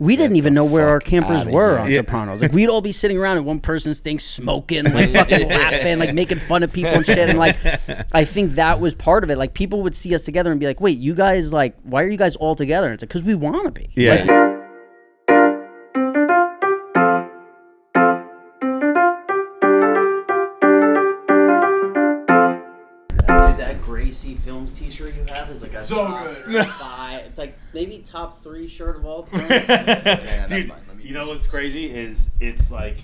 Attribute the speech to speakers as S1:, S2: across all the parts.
S1: we didn't even know where our campers were on Sopranos. Like we'd all be sitting around and one person's thing smoking, like fucking laughing, like making fun of people and shit. And like, I think that was part of it. Like people would see us together and be like, "Wait, you guys like, why are you guys all together?" And it's like, "Cause we want to be."
S2: Yeah.
S1: Like, Films t-shirt you have is like a
S3: so
S1: top
S3: good.
S1: 5. It's like maybe top 3 shirt of all time.
S2: Yeah, dude, you know what's crazy is it's an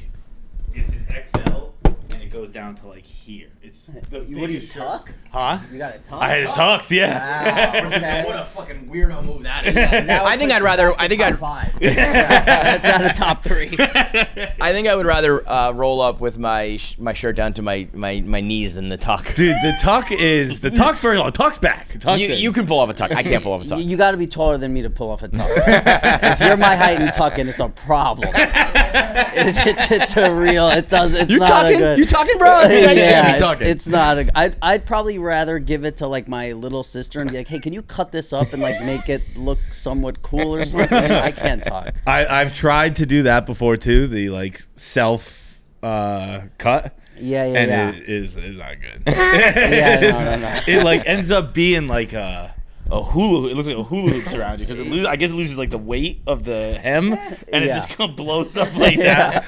S2: XL and it goes down to like here. It's the
S1: What do you tuck?
S2: Huh?
S1: You got it tucked?
S2: I had it tucked, yeah.
S1: Wow, okay.
S3: What a fucking weirdo move that is.
S4: I think I'd rather. I think I'd.
S1: 5. That's not a top 3.
S4: I think I would rather roll up with my shirt down to my knees than the tuck.
S2: Dude, the tuck's very long. Tuck's back.
S4: You can pull off a tuck. I can't pull off a tuck.
S1: You got to be taller than me to pull off a tuck. If you're my height and tucking, it's a problem. It's a real. It does. It's
S4: You
S1: not
S4: talking?
S1: a good.
S4: You talking, bro? You can't be talking.
S1: It's not. I'd probably rather give it to like my little sister and be like, hey, can you cut this up and like make it look somewhat cool or something? I can't talk.
S2: I've tried to do that before too. The like self cut.
S1: Yeah.
S2: It is not good.
S1: Yeah, no.
S2: It like ends up being like a hula. It looks like a hula hoops around you because I guess it loses like the weight of the hem, and it just kind of blows up like that.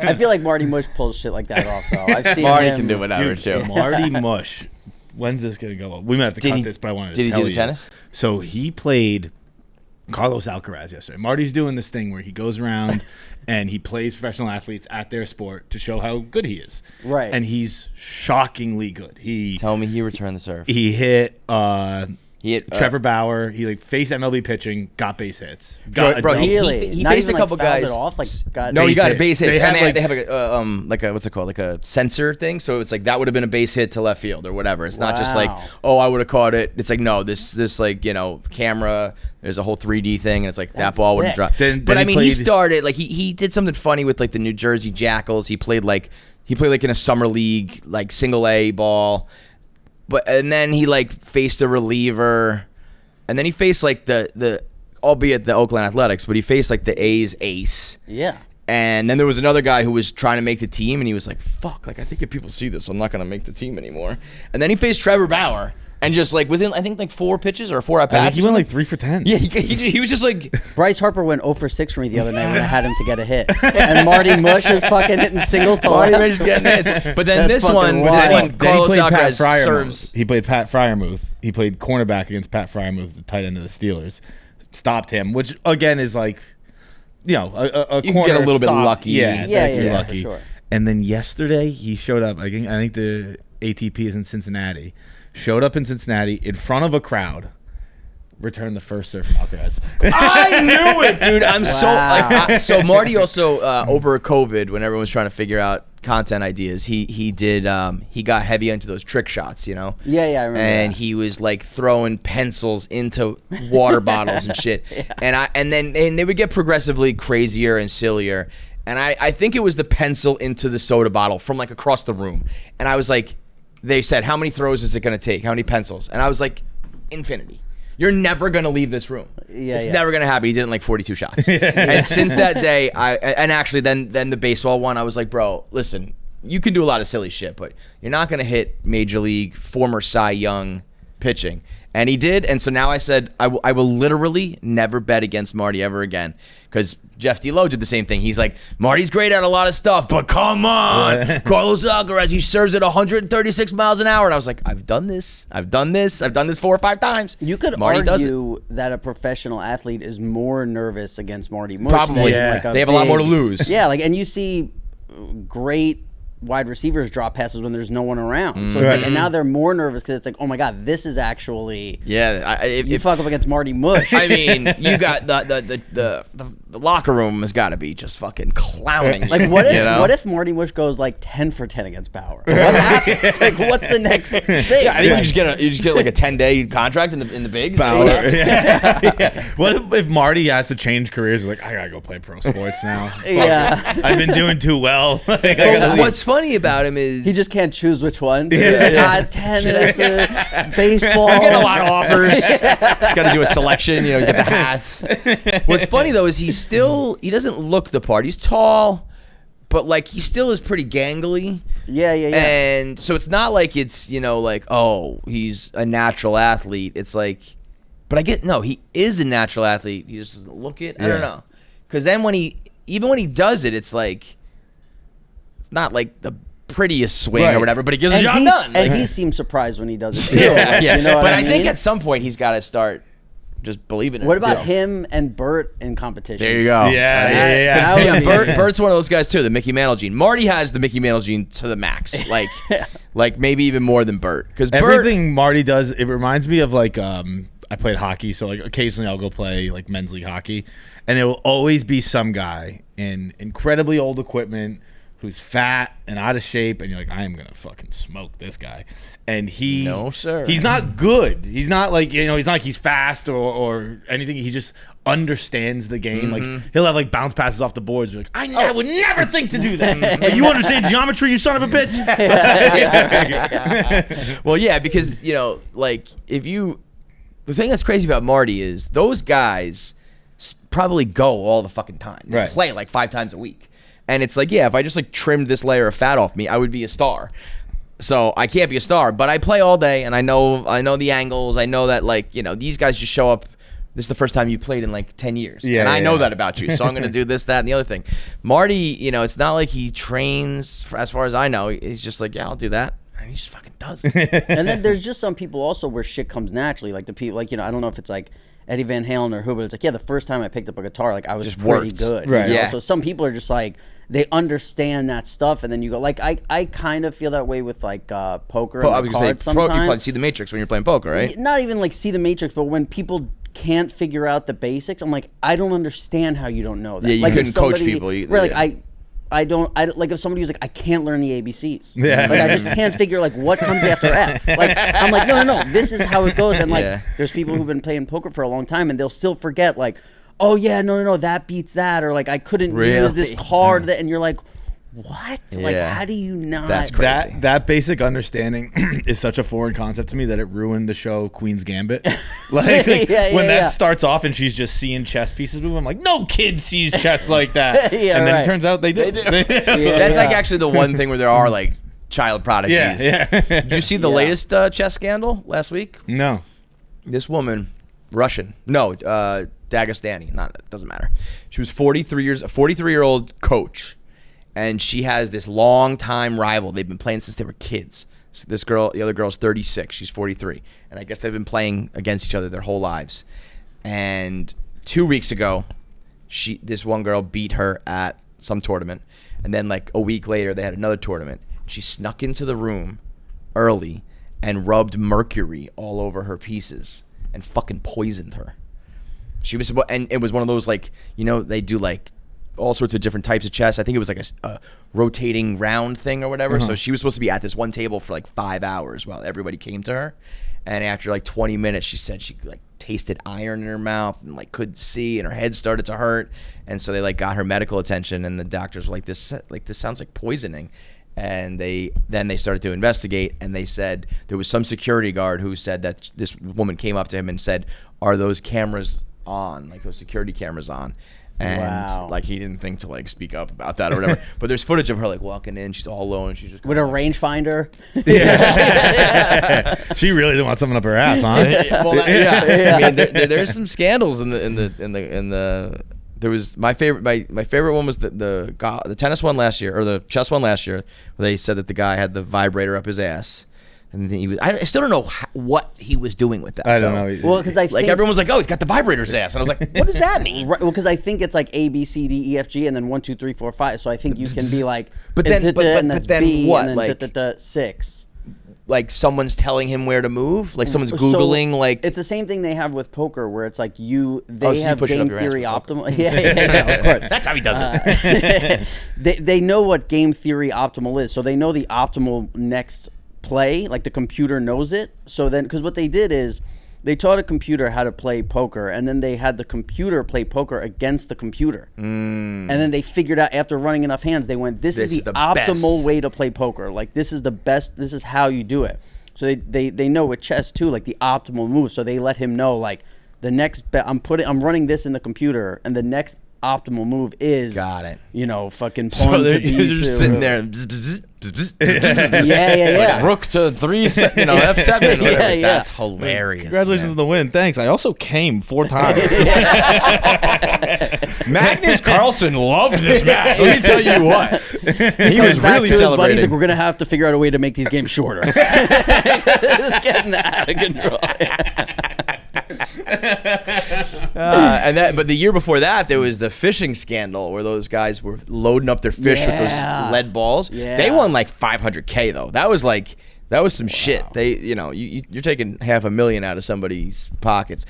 S1: I feel like Marty Mush pulls shit like that off. Though I've seen
S4: Marty
S1: him.
S4: can do whatever
S2: Dude,
S4: too.
S2: Marty Mush. When's this gonna go up? We might have to cut this, but I wanted to tell you.
S4: Did he do the tennis?
S2: So he played Carlos Alcarez yesterday. Marty's doing this thing where he goes around and he plays professional athletes at their sport to show how good he is.
S1: Right.
S2: And he's shockingly good.
S4: Tell me he returned the serve.
S2: He hit
S4: He hit
S2: Trevor Bauer. He like faced MLB pitching, got base hits.
S4: He
S1: Not
S4: faced
S1: even,
S4: a couple
S1: like, fouled
S4: guys.
S1: It off, like, got
S4: No, he got a
S2: hit.
S4: base hit.
S2: They have,
S4: They have like a what's it called? Like a sensor thing. So it's like that would have been a base hit to left field or whatever. It's not just like, oh, I would have caught it. It's like no, this like camera. There's a whole 3D thing, and it's like that ball would have dropped. But I mean, he started like he did something funny with like the New Jersey Jackals. He played like in a summer league like single A ball, and then he like faced a reliever. And then he faced like the albeit the Oakland Athletics, but he faced like the A's ace.
S1: Yeah.
S4: And then there was another guy who was trying to make the team, and he was like, fuck, like I think if people see this, I'm not going to make the team anymore. And then he faced Trevor Bauer, and just like within, I think like 4 pitches or 4 at-bats.
S2: I think he went like 3 for 10.
S4: Yeah, he was just like...
S1: Bryce Harper went 0 for 6 for me the other night when I had him to get a hit. And Marty Mush is fucking hitting singles to
S4: Marty
S1: left.
S4: Mush is getting hits. But then
S1: That's
S4: this one, Carlos Alcarez serves...
S2: He played Pat Fryermuth. He played cornerback against Pat Fryermuth, the tight end of the Steelers. Stopped him, which again is like, a corner
S4: you can get a little bit lucky.
S1: Yeah,
S2: lucky.
S1: For sure.
S2: And then yesterday he showed up. I think the ATP is in Cincinnati. Showed up in Cincinnati in front of a crowd. Returned the first serve from Alcarez.
S4: I knew it, dude. I'm
S1: Wow.
S4: so Marty also over COVID when everyone was trying to figure out content ideas, he got heavy into those trick shots,
S1: Yeah, I remember.
S4: And
S1: that.
S4: he was like throwing pencils into water bottles and shit.
S1: Yeah.
S4: And then they would get progressively crazier and sillier. And I think it was the pencil into the soda bottle from like across the room. And I was like, they said, how many throws is it going to take? How many pencils? And I was like, infinity. You're never going to leave this room. It's never going to happen. He did it in like 42 shots. And since that day, actually then the baseball one, I was like, bro, listen, you can do a lot of silly shit, but you're not going to hit Major League former Cy Young pitching. And he did. And so now I said, I will literally never bet against Marty ever again. Because Jeff D-Lowe did the same thing. He's like, Marty's great at a lot of stuff, but come on. Carlos Alcarez, he serves at 136 miles an hour. And I was like, I've done this 4 or 5 times.
S1: You could argue that a professional athlete is more nervous against Marty Mush.
S4: Probably.
S1: Like
S4: they have a lot more to lose.
S1: Yeah, and you see great wide receivers drop passes when there's no one around. So it's like, and now they're more nervous because it's like, oh my God, this is actually you fuck up against Marty Mush.
S4: I mean, you got the locker room has got to be just fucking clowning.
S1: Like what if Marty Mush goes like 10 for 10 against Bauer? What happens? Like what's the next thing?
S4: Yeah, I think you just get like a 10-day contract in the bigs.
S2: Bauer. What if Marty has to change careers? He's like, I gotta go play pro sports now.
S1: Yeah,
S2: I've been doing too well.
S4: What's funny about him is
S1: he just can't choose which one. He's like, tennis, baseball.
S4: I'm getting a lot of offers. He's got to do a selection, you know, get the hats. What's funny though is he doesn't look the part. He's tall, but like he still is pretty gangly.
S1: Yeah.
S4: And so it's not like it's, you know, like, oh, he's a natural athlete. It's like, but he is a natural athlete. He just doesn't look it. I don't know. Because then when he does it, it's like not like the prettiest swing or whatever, but he gets the job done.
S1: And he seems surprised when he does it too.
S4: Yeah.
S1: You know what
S4: but
S1: I
S4: I think
S1: mean?
S4: at some point he's got to start just believing in it.
S1: What about him and Bert in competition?
S4: There you go.
S2: Yeah.
S4: Bert's one of those guys too, the Mickey Mantle gene. Marty has the Mickey Mantle gene to the max, like maybe even more than Bert. Because
S2: everything Marty does, it reminds me of like I played hockey, so like occasionally I'll go play like men's league hockey, and it will always be some guy in incredibly old equipment who's fat and out of shape, and you're like, I am gonna fucking smoke this guy. And he's not good. He's not like, you know, he's not like he's fast or anything. He just understands the game. Like he'll have like bounce passes off the boards. You're like, I would never think to do that. Like, you understand geometry, you son of a bitch.
S4: Well, yeah, because you know, like the thing that's crazy about Marty is those guys probably go all the fucking time. They play like 5 times a week. And it's like, yeah, if I just like trimmed this layer of fat off me, I would be a star. So I can't be a star, but I play all day, and I know the angles. I know that, like, you know, these guys just show up. This is the first time you played in like 10 years. And I know that about you. So I'm going to do this, that, and the other thing. Marty, you know, it's not like he trains, as far as I know. He's just like, yeah, I'll do that. And he just fucking does.
S1: And then there's just some people also where shit comes naturally. Like the people, like, you know, I don't know if it's like Eddie Van Halen or who, but it's like, yeah, the first time I picked up a guitar, like I was just pretty good.
S2: Right.
S1: You know?
S4: Yeah.
S1: So some people are just like, they understand that stuff, and then you go, like, I kind of feel that way with like poker and
S4: I was
S1: cards
S4: going to say,
S1: sometimes.
S4: you probably see the Matrix when you're playing poker, right?
S1: Not even like see the Matrix, but when people can't figure out the basics, I'm like, I don't understand how you don't know that.
S4: Yeah, you
S1: like
S4: couldn't coach people.
S1: I don't like if somebody was like, I can't learn the ABCs.
S2: Yeah.
S1: Like I just can't figure like what comes after F. Like I'm like, no, this is how it goes. And like there's people who've been playing poker for a long time and they'll still forget like, oh yeah, no, that beats that, or like I couldn't use this card that, and you're like, what? Like how do you not?
S4: That's crazy.
S2: That basic understanding is such a foreign concept to me that it ruined the show Queen's Gambit. Like when that starts off and she's just seeing chess pieces move, I'm like, no kid sees chess like that. And then it turns out they do.
S4: That's like actually the one thing where there are like child prodigies.
S2: Yeah.
S4: Did you see the latest chess scandal last week?
S2: No.
S4: This woman, Russian, Dagestani, it doesn't matter. She was a 43-year-old coach. And she has this long-time rival. They've been playing since they were kids. So this girl, the other girl's 36. She's 43. And I guess they've been playing against each other their whole lives. And 2 weeks ago, this one girl beat her at some tournament. And then like a week later, they had another tournament. She snuck into the room early and rubbed mercury all over her pieces and fucking poisoned her. And it was one of those, like, you know, they do like all sorts of different types of chess. I think it was like a rotating round thing or whatever. So she was supposed to be at this one table for like 5 hours while everybody came to her. And after like 20 minutes, she said she like tasted iron in her mouth and like couldn't see, and her head started to hurt. And so they like got her medical attention, and the doctors were like, this sounds like poisoning. And they started to investigate, and they said there was some security guard who said that this woman came up to him and said, are those cameras on, like those security cameras on? And like he didn't think to like speak up about that or whatever. But there's footage of her like walking in. She's all alone. She's just
S1: with a rangefinder.
S2: Yeah. She really didn't want something up her ass, huh?
S4: I mean, there's some scandals in the. There was my favorite one was the tennis one last year, or the chess one last year, where they said that the guy had the vibrator up his ass. And I still don't know what he was doing with that.
S2: I don't know.
S1: Well, because I think
S4: everyone was like, "Oh, he's got the vibrator's ass," and I was like, "What does that mean?"
S1: Right, well, because I think it's like A, B, C, D, E, F, G, and then 1, 2, 3, 4, 5. So I think you can be like,
S4: but then
S1: B,
S4: what?
S1: And then
S4: like
S1: 6.
S4: Like someone's telling him where to move. Like someone's googling.
S1: So
S4: like
S1: it's the same thing they have with poker, where it's like
S4: so
S1: they
S4: you
S1: have
S4: push it
S1: game
S4: up your ass
S1: theory
S4: with poker.
S1: optimal. Yeah, of course.
S4: That's how he does it.
S1: They know what game theory optimal is, so they know the optimal next play. Like the computer knows it. So then, because what they did is They taught a computer how to play poker, and then they had the computer play poker against the computer. And then they figured out after running enough hands, they went, this is the optimal way to play poker. Like, this is the best. This is how you do it. So they know with chess too, like the optimal move. So they let him know, like, the next bet I'm running this in the computer, and the next optimal move is,
S4: got it.
S1: You know, fucking pawn
S4: So
S1: to
S4: you're just sitting there.
S1: Yeah.
S4: Like rook to 3, you know, F7. Whatever. That's hilarious.
S2: Congratulations on the win. Thanks. I also came 4 times.
S4: Magnus Carlsen loved this match. Let me tell you what. He was really celebrating.
S1: Like, we're gonna have to figure out a way to make these games shorter. It's getting out of control.
S4: But the year before that, there was the fishing scandal where those guys were loading up their fish with those lead balls. Yeah. They won like $500K though. That was some shit. They, you know, you're taking $500,000 out of somebody's pockets.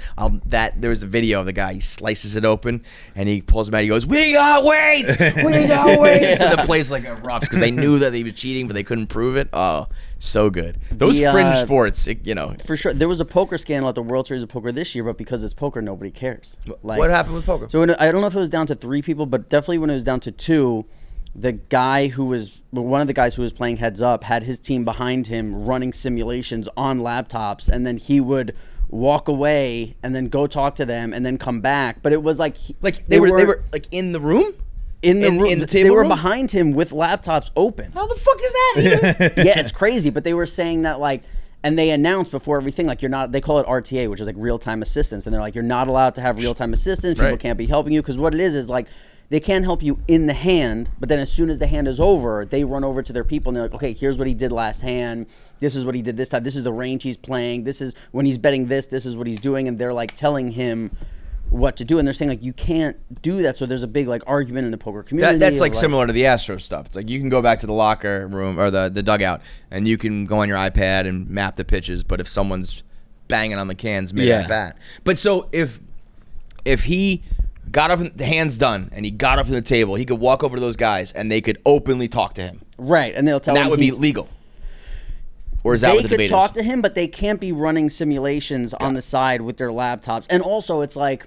S4: There was a video of the guy. He slices it open and he pulls them out. He goes, "We got weights, we got weights," and the place like erupts because they knew that he was cheating, but they couldn't prove it. Oh, so good. Those fringe sports, you know,
S1: for sure. There was a poker scandal at the World Series of Poker this year, but because it's poker, nobody cares. Like,
S4: what happened with poker?
S1: So I don't know if it was down to 3 people, but definitely when it was down to 2. The guy one of the guys who was playing heads up had his team behind him running simulations on laptops, and then he would walk away and then go talk to them and then come back. But it was like
S4: they were like in the room.
S1: In the room,
S4: in the table
S1: they were
S4: room?
S1: behind him with laptops open.
S4: How the fuck is that even?
S1: Yeah, it's crazy. But they were saying that, like, and they announced before everything, like, you're not. They call it RTA, which is like real time assistance, and they're like, you're not allowed to have real time assistance. People can't be helping you because what it is like. They can't help you in the hand, but then as soon as the hand is over, they run over to their people and they're like, okay, here's what he did last hand. This is what he did this time. This is the range he's playing. This is when he's betting this. This is what he's doing. And they're like telling him what to do. And they're saying like, you can't do that. So there's a big like argument in the poker community.
S4: That's like similar to the Astro stuff. It's like you can go back to the locker room or the dugout and you can go on your iPad and map the pitches. But if someone's banging on the cans mid at bat. But so if he got up, the hands done, and he got up from the table, he could walk over to those guys, and they could openly talk to him.
S1: Right, and they'll tell him
S4: that would be legal. Or is that what the debate is?
S1: They could talk to him, but they can't be running simulations on the side with their laptops. And also, it's like,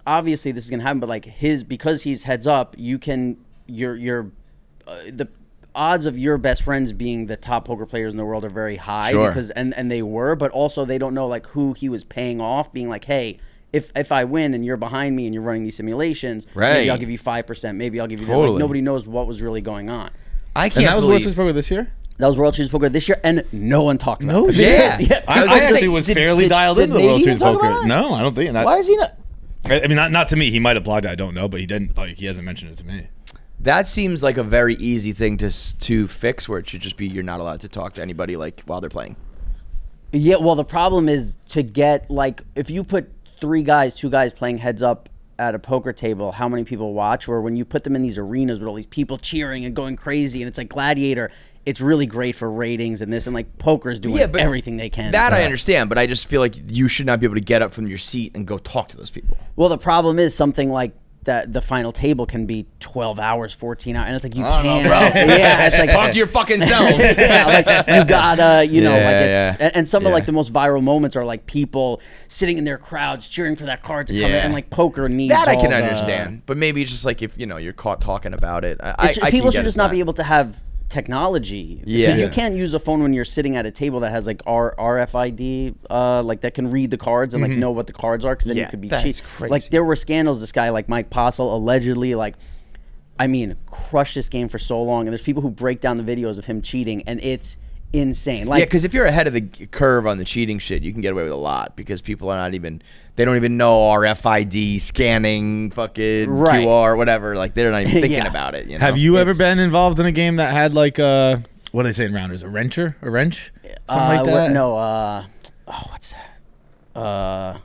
S1: obviously this is gonna happen, but like because he's heads up, you can the odds of your best friends being the top poker players in the world are very high because and they were, but also they don't know like who he was paying off, being like, hey. If I win and you're behind me and you're running these simulations, maybe I'll give you 5%. Maybe I'll give you that. Like, nobody knows what was really going on.
S2: I can't. And that was World Series Poker this year.
S1: That was World Series Poker this year, and no one talked about it.
S2: Yeah. I actually was fairly dialed into the World Series Poker. No, I don't think.
S4: Why is he not?
S2: I mean, not to me. He might have blogged it. I don't know, but he didn't. Like, he hasn't mentioned it to me.
S4: That seems like a very easy thing to fix, where it should just be you're not allowed to talk to anybody like while they're playing.
S1: Yeah. Well, the problem is to get like if you put 2 guys playing heads up at a poker table, how many people watch? Or when you put them in these arenas with all these people cheering and going crazy, and it's like Gladiator, it's really great for ratings and this, and like poker is doing everything they can.
S4: That I understand, but I just feel like you should not be able to get up from your seat and go talk to those people.
S1: Well, the problem is something like that the final table can be 12 hours, 14 hours, and it's like you can't.
S4: Bro.
S1: Yeah, it's like
S4: talk to your fucking selves.
S1: Yeah, like you gotta, and some of like the most viral moments are like people sitting in their crowds cheering for that card to come in, and like poker needs
S4: that I can understand, but maybe it's just like if you're caught talking about it.
S1: People should just not be able to have technology because you can't use a phone when you're sitting at a table that has like RFID like that can read the cards and like know what the cards are because then you could be cheating. Like there were scandals. This guy like Mike Postle allegedly crushed this game for so long, and there's people who break down the videos of him cheating, and it's insane. Like,
S4: because if you're ahead of the curve on the cheating shit, you can get away with a lot because people are they don't even know RFID scanning, fucking QR, whatever. Like they're not even thinking about it. You know?
S2: Have you ever been involved in a game that had like what do they say in Rounders? A wrench? Something like that?
S1: What's that?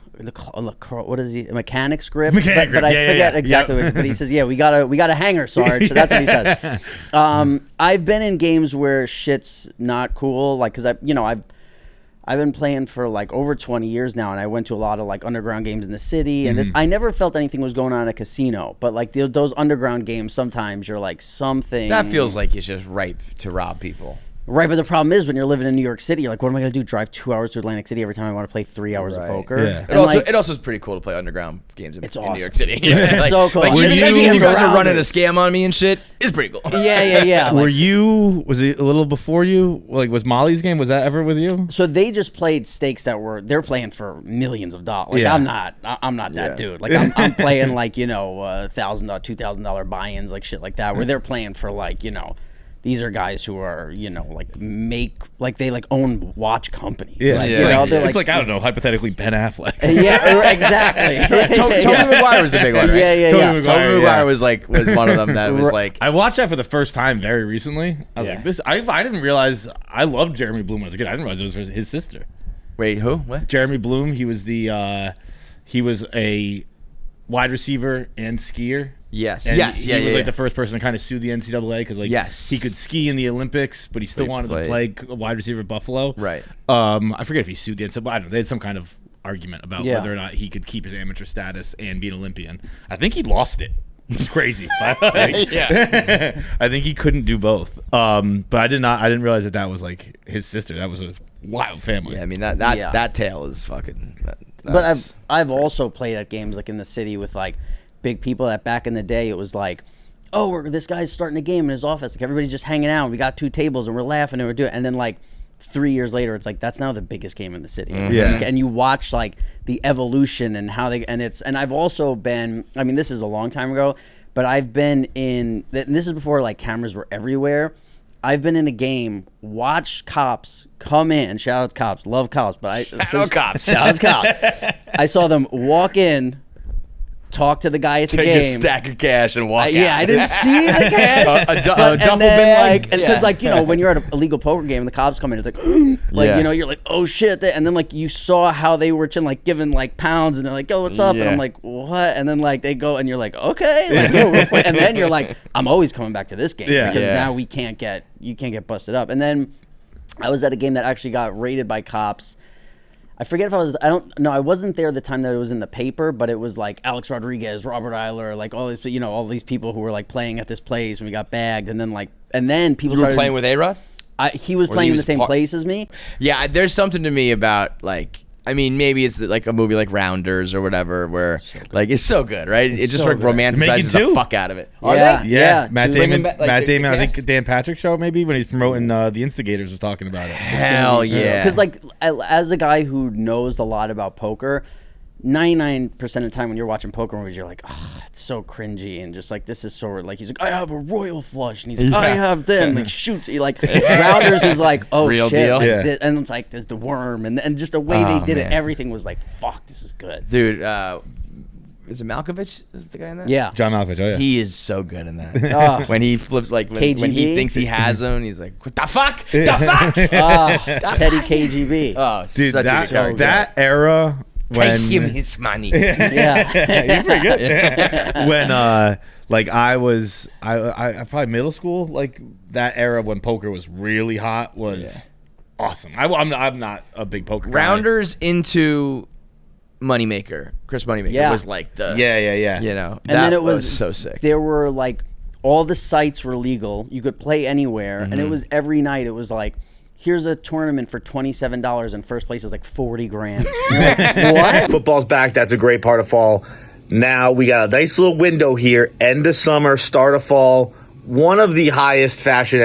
S1: What is he? A mechanic's grip? But I forget exactly what. But he says, we got a hanger, Sarge. So that's what he says. I've been in games where shit's not cool, like because I've been playing for like over 20 years now, and I went to a lot of like underground games in the city, and I never felt anything was going on in a casino, but like those underground games, sometimes you're like something
S4: that feels like it's just ripe to rob people.
S1: Right, but the problem is when you're living in New York City, you're like, what am I going to do? Drive 2 hours to Atlantic City every time I want to play 3 hours of poker?
S2: Yeah.
S4: It also is pretty cool to play underground games in
S1: awesome.
S4: New York City.
S1: It's so cool.
S4: Like,
S1: Even
S4: imagine
S1: you
S4: you guys are
S1: around
S4: running
S1: it.
S4: a scam on me and shit. It's pretty cool.
S1: Yeah.
S2: Were you? Was it a little before you? Like, was Molly's game? Was that ever with you?
S1: So they just played stakes they're playing for millions of dollars. Like
S2: Yeah.
S1: I'm not that dude. Like I'm playing like $1,000, $2,000 buy-ins, like shit like that, where they're playing for like these are guys who are like they like own watch companies.
S2: Yeah,
S1: Like,
S2: It's
S1: they're
S2: like I don't know, hypothetically Ben Affleck.
S1: Yeah, exactly.
S4: Toby Maguire was the big one, right?
S1: Yeah.
S2: Tobey
S4: Maguire was one of them that was like.
S2: I watched that for the first time very recently. I was like, this. I didn't realize I loved Jeremy Bloom when I was a kid. I didn't realize it was his sister.
S4: Wait, who? What?
S2: Jeremy Bloom. He was a wide receiver and skier.
S4: Yes.
S2: And
S4: Yes.
S2: he was like the first person to kind of sue the NCAA because he could ski in the Olympics, but he still wanted to play wide receiver at Buffalo.
S4: Right.
S2: I forget if he sued the NCAA. I don't know. They had some kind of argument about
S1: Yeah.
S2: whether or not he could keep his amateur status and be an Olympian. I think he lost it. It's crazy. Yeah. I think he couldn't do both. But I didn't realize that was like his sister. That was a wild family.
S4: Yeah, I mean that tale is fucking.
S1: But I've also played at games like in the city with like big people that back in the day it was like, oh, this guy's starting a game in his office. Like everybody's just hanging out. We got 2 tables and we're laughing and we're doing. And then like 3 years later, it's like that's now the biggest game in the city.
S2: Mm-hmm. Yeah.
S1: And you watch like the evolution and how and I've also been. I mean, this is a long time ago, but I've been in. And this is before like cameras were everywhere. I've been in a game, watch cops come in. Shout out to cops, love cops, but
S4: Shout out cops.
S1: I saw them walk in, talk to the guy at the
S4: Take
S1: game.
S4: a stack of cash and walk out.
S1: Yeah, I didn't see the cash.
S4: a duffel bin
S1: like,
S4: bag.
S1: because like when you're at a legal poker game and the cops come in, it's like, you're like, oh shit, and then like you saw how they were like giving like pounds, and they're like, yo, what's up? And I'm like, what? And then like they go, and you're like, okay, like, we're playing. And then you're like, I'm always coming back to this game because now you can't get busted up. And then I was at a game that actually got raided by cops. I forget if I wasn't there the time that it was in the paper, but it was like Alex Rodriguez, Robert Iler, like all these people who were like playing at this place and we got bagged. And then people
S4: You were playing with A-Rod?
S1: He was playing in the same place as me.
S4: Yeah, there's something to me about like, I mean, maybe it's like a movie like Rounders or whatever, where like it's so good, right? It just
S1: so
S4: like
S1: good.
S4: romanticizes the fuck out of it. Are
S1: Yeah.
S4: they?
S2: Yeah, Matt Damon.
S4: Women, like,
S2: Matt Damon. I
S4: cast?
S2: think Dan Patrick show maybe when he's promoting the Instigators was talking about it.
S4: Hell yeah!
S1: Because like as a guy who knows a lot about poker, 99% of the time when you're watching poker movies, you're like, oh, it's so cringy and just like this is so like he's like I have a royal flush and he's like I have then like shoots like Rounders is like oh
S4: Real
S1: shit
S4: deal.
S1: like, and it's like there's the worm and just the way they did it, everything was like fuck, this is good,
S4: Dude, is it Malkovich? Is the guy in that?
S1: yeah.
S2: John Malkovich. Oh yeah.
S4: He is so good in that. When he flips, like when he
S1: KGB?
S4: thinks he has him, he's like, "What the fuck? The fuck?"
S1: Teddy KGB.
S4: Oh,
S2: Dude,
S4: such a good character.
S2: that era when
S4: Pay him his money.
S1: Yeah.
S2: he's pretty good. When like I probably middle school, like that era when poker was really hot was awesome. I'm not a big poker guy.
S4: Rounders into Moneymaker. Chris Moneymaker was like the
S2: yeah.
S4: You know,
S1: And then it was
S4: so sick.
S1: There were like all the sites were legal. You could play anywhere, and it was every night. It was like, here's a tournament for $27, and first place is like $40,000. You're like, what?
S5: Football's back. That's a great part of fall. Now we got a nice little window here. End of summer, start of fall. One of the highest fashion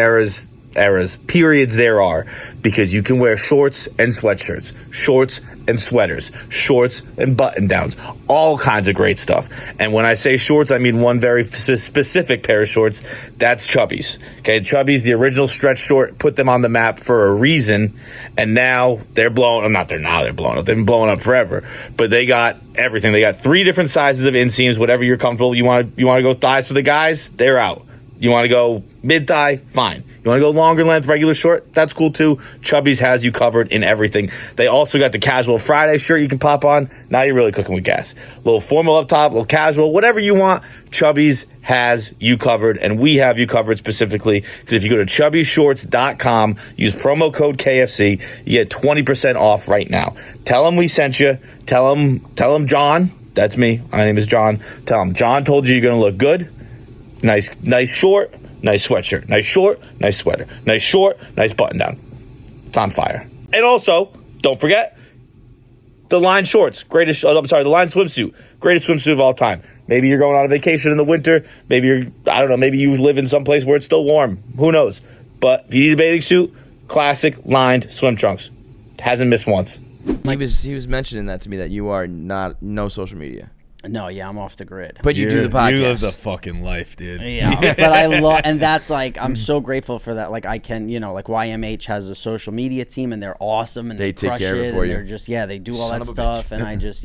S5: periods there are, because you can wear shorts and sweatshirts, shorts and sweaters, shorts and button downs, all kinds of great stuff. And when I say shorts, I mean one very specific pair of shorts. That's Chubbies. Okay, Chubbies, the original stretch short, put them on the map for a reason, and now they're blowing. They're blowing up. They've been blowing up forever. But they got everything. They got 3 different sizes of inseams. Whatever you're comfortable. You want to go thighs for the guys? They're out. You want to go mid-thigh? Fine. You want to go longer length, regular short? That's cool too. Chubbies has you covered in everything. They also got the casual Friday shirt you can pop on. Now you're really cooking with gas. A little formal up top, a little casual, whatever you want. Chubbies has you covered, and we have you covered specifically because if you go to chubbiesshorts.com, use promo code KFC, you get 20% off right now. Tell them we sent you. Tell them John. That's me. My name is John. Tell them John told you you're going to look good. Nice short, nice sweatshirt. Nice short, nice sweater. Nice short, nice button down. It's on fire. And also, don't forget, the line shorts. The line swimsuit. Greatest swimsuit of all time. Maybe you're going on a vacation in the winter. Maybe maybe you live in some place where it's still warm. Who knows? But if you need a bathing suit, classic lined swim trunks. Hasn't missed once.
S4: He was mentioning that to me, that you are no social media.
S1: No, yeah, I'm off the grid.
S4: But you do the podcast.
S2: You live the fucking life, dude.
S1: Yeah, but I love, and that's like, I'm so grateful for that. Like I can, like YMH has a social media team, and they're awesome, and they
S4: take
S1: crush
S4: care of it for
S1: and
S4: you.
S1: They're just, they do all
S4: Son
S1: that
S4: of a
S1: stuff,
S4: bitch.
S1: and I just,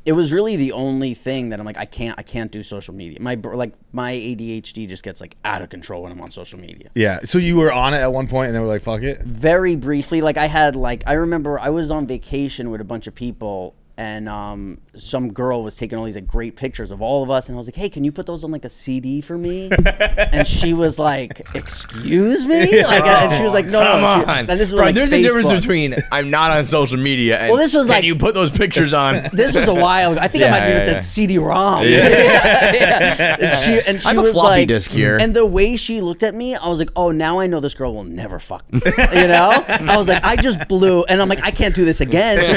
S1: it was really the only thing that I'm like, I can't do social media. My ADHD just gets like out of control when I'm on social media.
S2: Yeah. So you were on it at one point, and they were like, "Fuck it."
S1: Very briefly, I remember I was on vacation with a bunch of people, and some girl was taking all these great pictures of all of us, and I was like, "Hey, can you put those on a CD for me?" And she was like, "Excuse me?" And she was like, "No,
S4: Come
S1: no."
S4: on.
S1: And this was
S4: Bro,
S1: like
S4: there's
S1: Facebook.
S4: a difference between I'm not on social media and
S1: this was
S4: can
S1: like-
S4: you put those pictures on?
S1: This was a while ago. I think I might have even said CD-ROM. Yeah. And she
S4: I have a
S1: was
S4: floppy
S1: like,
S4: disk here.
S1: And the way she looked at me, I was like, oh, now I know this girl will never fuck me. I was like, I just blew. And I'm like, I can't do this again. So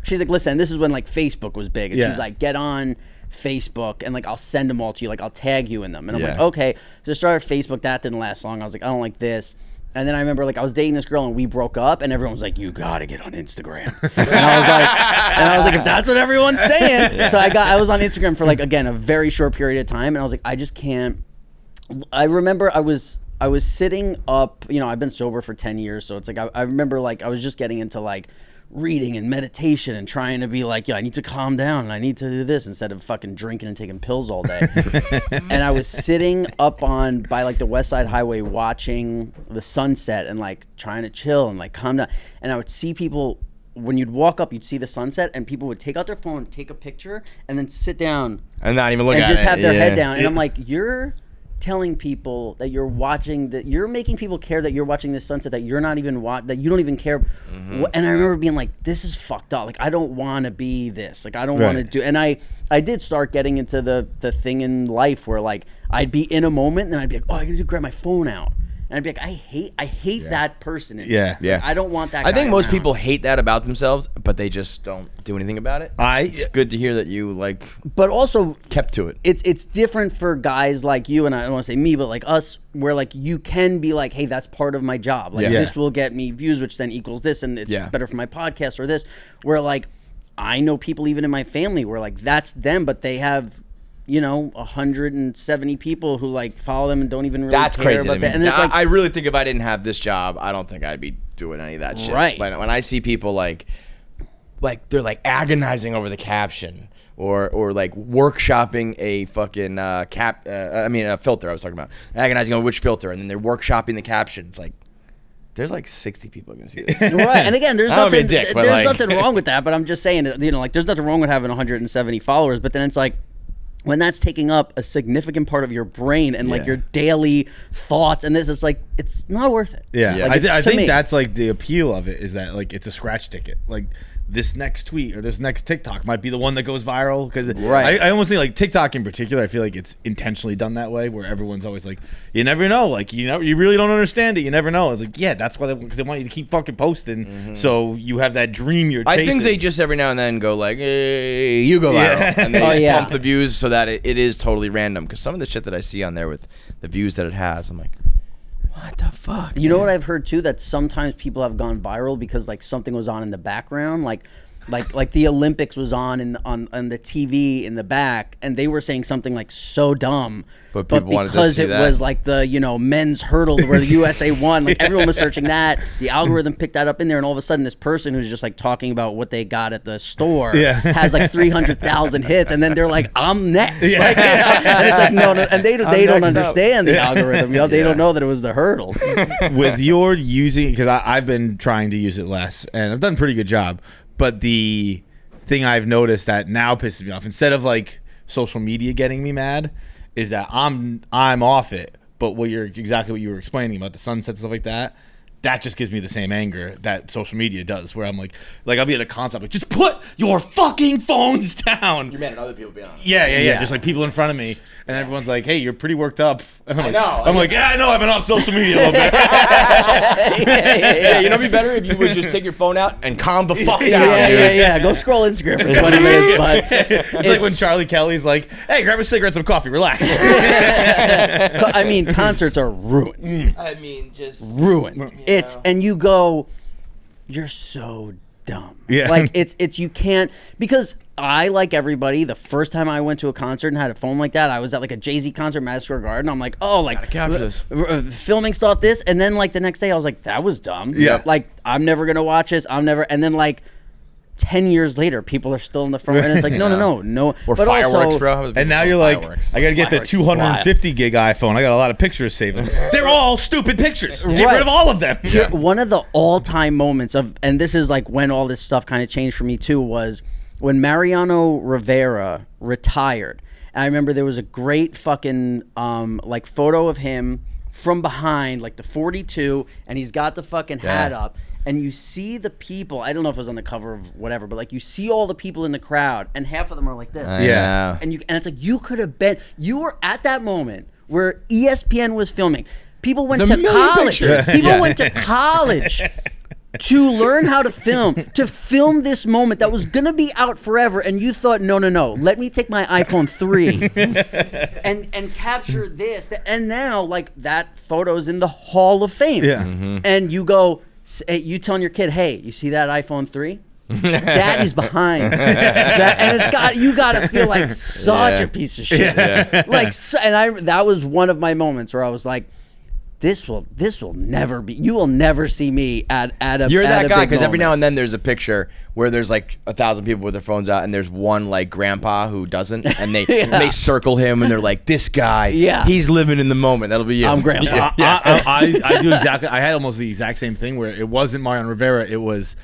S1: she's like, listen, this is when Facebook was big. And she's like, get on Facebook and I'll send them all to you. I'll tag you in them. And I'm like, okay. So I started Facebook. That didn't last long. I was like, I don't like this. And then I remember I was dating this girl and we broke up and everyone was like, you gotta get on Instagram. And I was like, if that's what everyone's saying. So I was on Instagram for again, a very short period of time. And I was like, I just can't. I remember I was sitting up, I've been sober for 10 years. So it's I remember I was just getting into reading and meditation and trying to be I need to calm down and I need to do this instead of fucking drinking and taking pills all day. And I was sitting up by the West Side Highway watching the sunset and trying to chill and calm down. And I would see people, when you'd walk up, you'd see the sunset and people would take out their phone, take a picture and then sit down
S4: and not even look at it.
S1: And just have their head down. And I'm like, you're telling people that you're watching, that you're making people care that you're watching this sunset, that you're not even that you don't even care. And I remember being like, this is fucked up. I don't want to be this. I don't want to do. And I did start getting into the thing in life where I'd be in a moment and then I'd be like, oh, I gotta grab my phone out. And I'd be like, I hate that person.
S2: Yeah.
S1: I don't want that.
S4: I think most
S1: around.
S4: people hate that about themselves, but they just don't do anything about it. It's good to hear that you
S1: but also
S4: kept to it.
S1: It's different for guys like you, and I don't want to say me, but us, where you can be hey, that's part of my job. This will get me views, which then equals this, and it's better for my podcast or this. Where I know people even in my family where that's them, but they have 170 people who follow them and don't even really
S4: That's
S1: care
S4: crazy
S1: about
S4: to me.
S1: that. And it's
S4: I really think if I didn't have this job, I don't think I'd be doing any of that shit.
S1: Right.
S4: When I see people they're agonizing over the caption or workshopping a fucking a filter I was talking about. Agonizing over which filter, and then they're workshopping the caption. It's there's 60 people going to see this.
S1: Right. And again, there's nothing
S4: dick,
S1: nothing wrong with that, but I'm just saying, there's nothing wrong with having 170 followers, but then it's when that's taking up a significant part of your brain and your daily thoughts and this, it's it's not worth it.
S2: Yeah. I think that's the appeal of it is that it's a scratch ticket. This next tweet or this next TikTok might be the one that goes viral because I almost think TikTok in particular, I feel it's intentionally done that way where everyone's always you never know, you really don't understand it, you never know. It's that's why they want you to keep fucking posting, so you have that dream you're chasing.
S4: I think they just every now and then go hey, you go viral, and they pump the views so that it is totally random, because some of the shit that I see on there with the views that it has, I'm like, what the fuck?
S1: You know what I've heard too, that sometimes people have gone viral because something was on in the background, like the Olympics was on the TV in the back, and they were saying something so dumb,
S4: but
S1: because it was the men's hurdle where the USA won, everyone was searching that, the algorithm picked that up in there, and all of a sudden this person who's just talking about what they got at the store has 300,000 hits, and then they're I'm next, and it's no, and they don't understand the algorithm, they don't know that it was the hurdles.
S2: With your using, because I've been trying to use it less, and I've done a pretty good job. But the thing I've noticed that now pisses me off, instead of social media getting me mad, is that I'm off it. But exactly what you were explaining about the sunset and stuff like that, that just gives me the same anger that social media does, where I'm like I'll be at a concert, I'm like, just put your fucking phones down.
S4: You're mad at other people being on it.
S2: Yeah. Just like people in front of me, and everyone's like, hey, you're pretty worked up. And I'm like,
S4: know.
S2: yeah, I know, I've been off social media a little bit.
S4: Yeah, you know, it'd be better if you would just take your phone out and calm the fuck down.
S1: Yeah. Go scroll Instagram for 20 minutes, bud.
S2: It's like when Charlie Kelly's like, hey, grab a cigarette, some coffee, relax.
S1: I mean, concerts are ruined.
S4: I mean, just
S1: Ruined. It's and you go, you're so dumb.
S2: Yeah.
S1: Like it's you can't, because I, like everybody, the first time I went to a concert and had a phone like that, I was at like a Jay-Z concert in Madison Square Garden. I'm like, oh, like
S4: capture this.
S1: Filming stuff this, and then like the next day I was like, that was dumb.
S2: Yeah.
S1: Like I'm never gonna watch this. And then like 10 years later, people are still in the front, and it's like, no.
S4: Or
S1: but
S4: fireworks,
S1: also,
S4: bro.
S2: And now you're like,
S4: Fireworks.
S2: I got to get the
S1: Fireworks.
S2: 250 gig iPhone. I got a lot of pictures saved. They're all stupid pictures. Get
S1: Right.
S2: rid of all of them.
S1: One of the all-time moments of, and this is like when all this stuff kind of changed for me too, was when Mariano Rivera retired. And I remember there was a great fucking like photo of him from behind, like the 42, and he's got the fucking hat up. And you see the people, I don't know if it was on the cover of whatever, but like you see all the people in the crowd, and half of them are like this.
S2: Yeah.
S1: And it's like you could have been, you were at that moment where ESPN was filming. People went to college. People went to college to learn how to film this moment that was going to be out forever. And you thought, no, let me take my iPhone 3 and capture this. And now, like, that photo's in the Hall of Fame.
S2: Yeah.
S1: And you go, you telling your kid, hey, you see that iPhone 3? Daddy's behind that, and you gotta feel like such a piece of shit. Like, that was one of my moments where I was like, this will never be. You will never see me at a.
S4: You're that guy,
S1: because
S4: because every now and then there's a picture where there's like 1,000 people with their phones out, and there's one like grandpa who doesn't, and they circle him, and they're like, this guy, he's living in the moment. That'll be you.
S1: I'm grandpa.
S2: I do exactly. I had almost the exact same thing where it wasn't Mariano Rivera. It was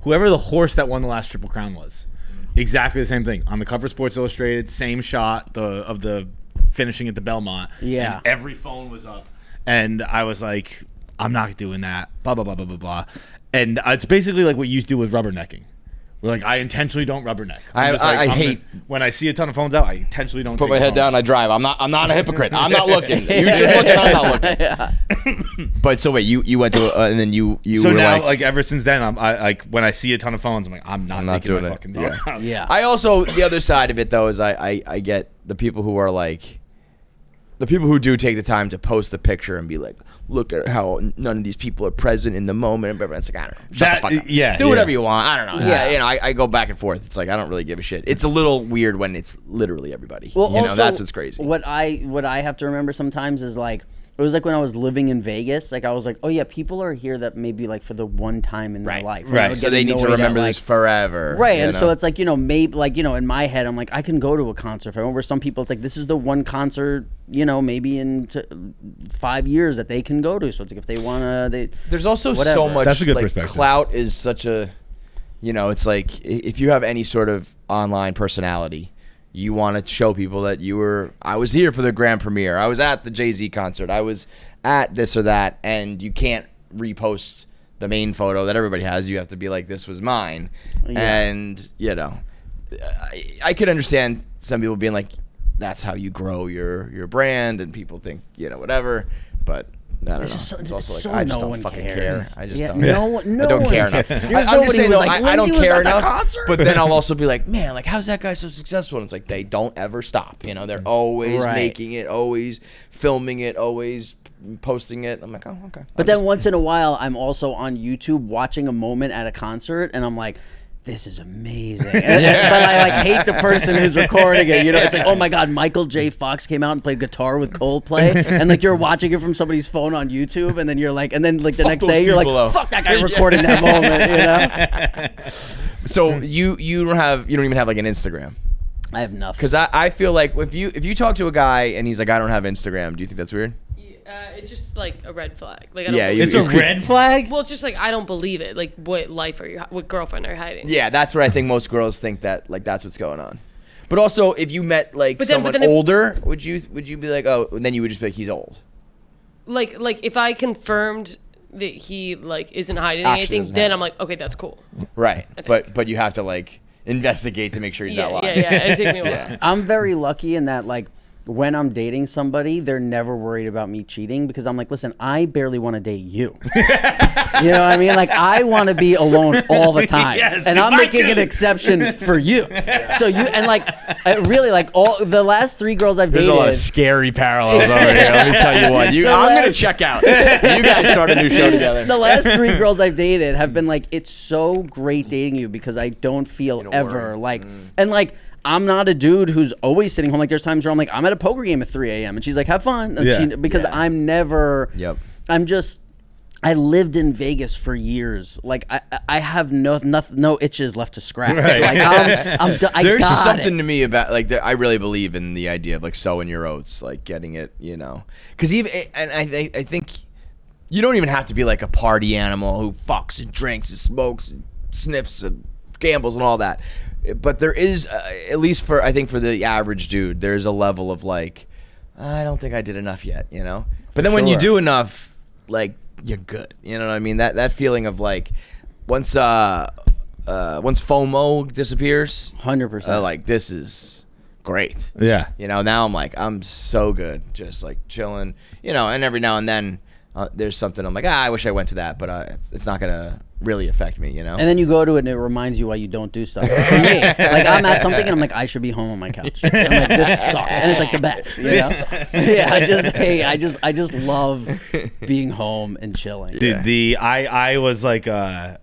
S2: whoever the horse that won the last Triple Crown was. Exactly the same thing on the cover of Sports Illustrated. Same shot of the finishing at the Belmont.
S1: Yeah.
S2: And every phone was up. And I was like, I'm not doing that, blah, blah, blah, blah, blah, blah. And it's basically like what you do with rubbernecking. Where like, I intentionally don't rubberneck.
S4: I hate...
S2: when I see a ton of phones out, I intentionally don't
S4: put my head down, I drive. I'm not a hypocrite. I'm not looking. You should look and I'm not looking. But so wait, you went to and then you
S2: so
S4: were
S2: now, like ever since then, I like when I see a ton of phones, I'm like, I'm not taking
S4: doing
S2: my
S4: it.
S2: fucking phone out.
S1: Yeah.
S4: I also, the other side of it though is I get the people who are like, the people who do take the time to post the picture and be like, look at how none of these people are present in the moment. But it's like, I don't know. Shut the fuck up.
S2: Yeah,
S4: do whatever you want. I don't know.
S1: Yeah.
S4: You know, I go back and forth. It's like, I don't really give a shit. It's a little weird when it's literally everybody.
S1: Well,
S4: you know,
S1: also,
S4: that's what's crazy.
S1: What I have to remember sometimes is like, it was like when I was living in Vegas, like I was like, oh yeah, people are here that maybe like for the one time in their life.
S2: Right.
S4: So they need to remember this forever.
S1: Right. And so it's like, you know, maybe like, you know, in my head, I'm like, I can go to a concert. If I remember some people, it's like, this is the one concert, you know, maybe in 5 years that they can go to. So it's like, if they want to,
S4: there's also
S1: whatever.
S4: so much,
S2: That's a good
S4: like,
S2: perspective.
S4: clout is such a, you know, it's like if you have any sort of online personality, you want to show people that I was here for the grand premiere. I was at the Jay-Z concert. I was at this or that. And you can't repost the main photo that everybody has. You have to be like, this was mine.
S1: Yeah.
S4: And, you know, I could understand some people being like, that's how you grow your brand. And people think, you know, whatever. But I don't know.
S1: just so-
S4: It's also
S1: it's
S4: like,
S1: so
S4: I just
S1: no
S4: don't
S1: one
S4: fucking
S1: cares.
S4: care. I just
S1: Yeah,
S4: don't.
S1: no
S4: I don't
S1: one
S4: care
S1: cares.
S4: enough.
S1: There's
S4: I'm just saying,
S1: nobody
S4: though,
S1: who's like,
S4: I don't
S1: Lindsay was
S4: care
S1: at that
S4: enough.
S1: concert?
S4: But then I'll also be like, man, like, how's that guy so successful? And it's like, they don't ever stop. You know, they're always
S1: Right.
S4: making it, always filming it, always posting it. I'm like, oh, okay.
S1: But then once in a while, I'm also on YouTube watching a moment at a concert, and I'm like, this is amazing. But I like hate the person who's recording it. You know, it's like, oh my God, Michael J. Fox came out and played guitar with Coldplay, and like you're watching it from somebody's phone on YouTube, and then you're like, and then like the next day you're like, fuck that guy recording that moment. You know?
S4: So you don't even have like an Instagram.
S1: I have nothing.
S4: Because I feel like if you talk to a guy and he's like, I don't have Instagram, do you think that's weird?
S6: It's just like a red flag. Like, I don't
S4: Yeah,
S6: believe
S2: It's
S6: it.
S2: a red flag?
S6: Well, it's just like, I don't believe it. Like, what girlfriend are you hiding?
S4: Yeah, that's what I think most girls think, that like that's what's going on. But also, if you met like someone older, would you be like, oh, and then you would just be like, he's old.
S6: Like if I confirmed that he like isn't hiding
S4: Actually
S6: anything,
S4: doesn't
S6: then
S4: have
S6: I'm like, okay, that's cool.
S4: Right. But you have to like investigate to make sure he's not lying.
S6: Yeah. It takes me a while.
S1: I'm very lucky in that, like, when I'm dating somebody, they're never worried about me cheating because I'm like, listen, I barely want to date you. You know what I mean? Like, I want to be alone all the time.
S2: Yes,
S1: and I'm making an exception for you. So you, and like, I really, like, all the last 3 girls I've
S4: There's
S1: dated.
S4: a lot of scary parallels over here. Let me tell you what. I'm going to check out. You guys start a new show together.
S1: The last 3 girls I've dated have been like, it's so great dating you because I don't feel ever like, and like, I'm not a dude who's always sitting home. Like, there's times where I'm like, I'm at a poker game at 3 a.m. and she's like, have fun. And because I'm never, I lived in Vegas for years. Like, I have no itches left to scratch.
S2: Right.
S1: Like,
S4: There's something to me about, like, I really believe in the idea of, like, sowing your oats, like, getting it, you know. Because even, and I think you don't even have to be, like, a party animal who fucks and drinks and smokes and sniffs and gambles and all that. But there is, at least I think for the average dude, there's a level of like, I don't think I did enough yet, you know? But then when you do enough, like, you're good. You know what I mean? That feeling of like, once FOMO disappears,
S1: 100%.
S4: like, this is great.
S2: Yeah.
S4: You know, now I'm like, I'm so good, just like chilling, you know, and every now and then there's something I'm like, I wish I went to that, but it's not going to really affect me, you know?
S1: And then you go to it and it reminds you why you don't do stuff. For me, like, I'm at something and I'm like, I should be home on my couch. And I'm like, this sucks. And it's like the best. You know?
S4: This sucks.
S1: Yeah, I just love being home and chilling.
S2: Dude, I was like I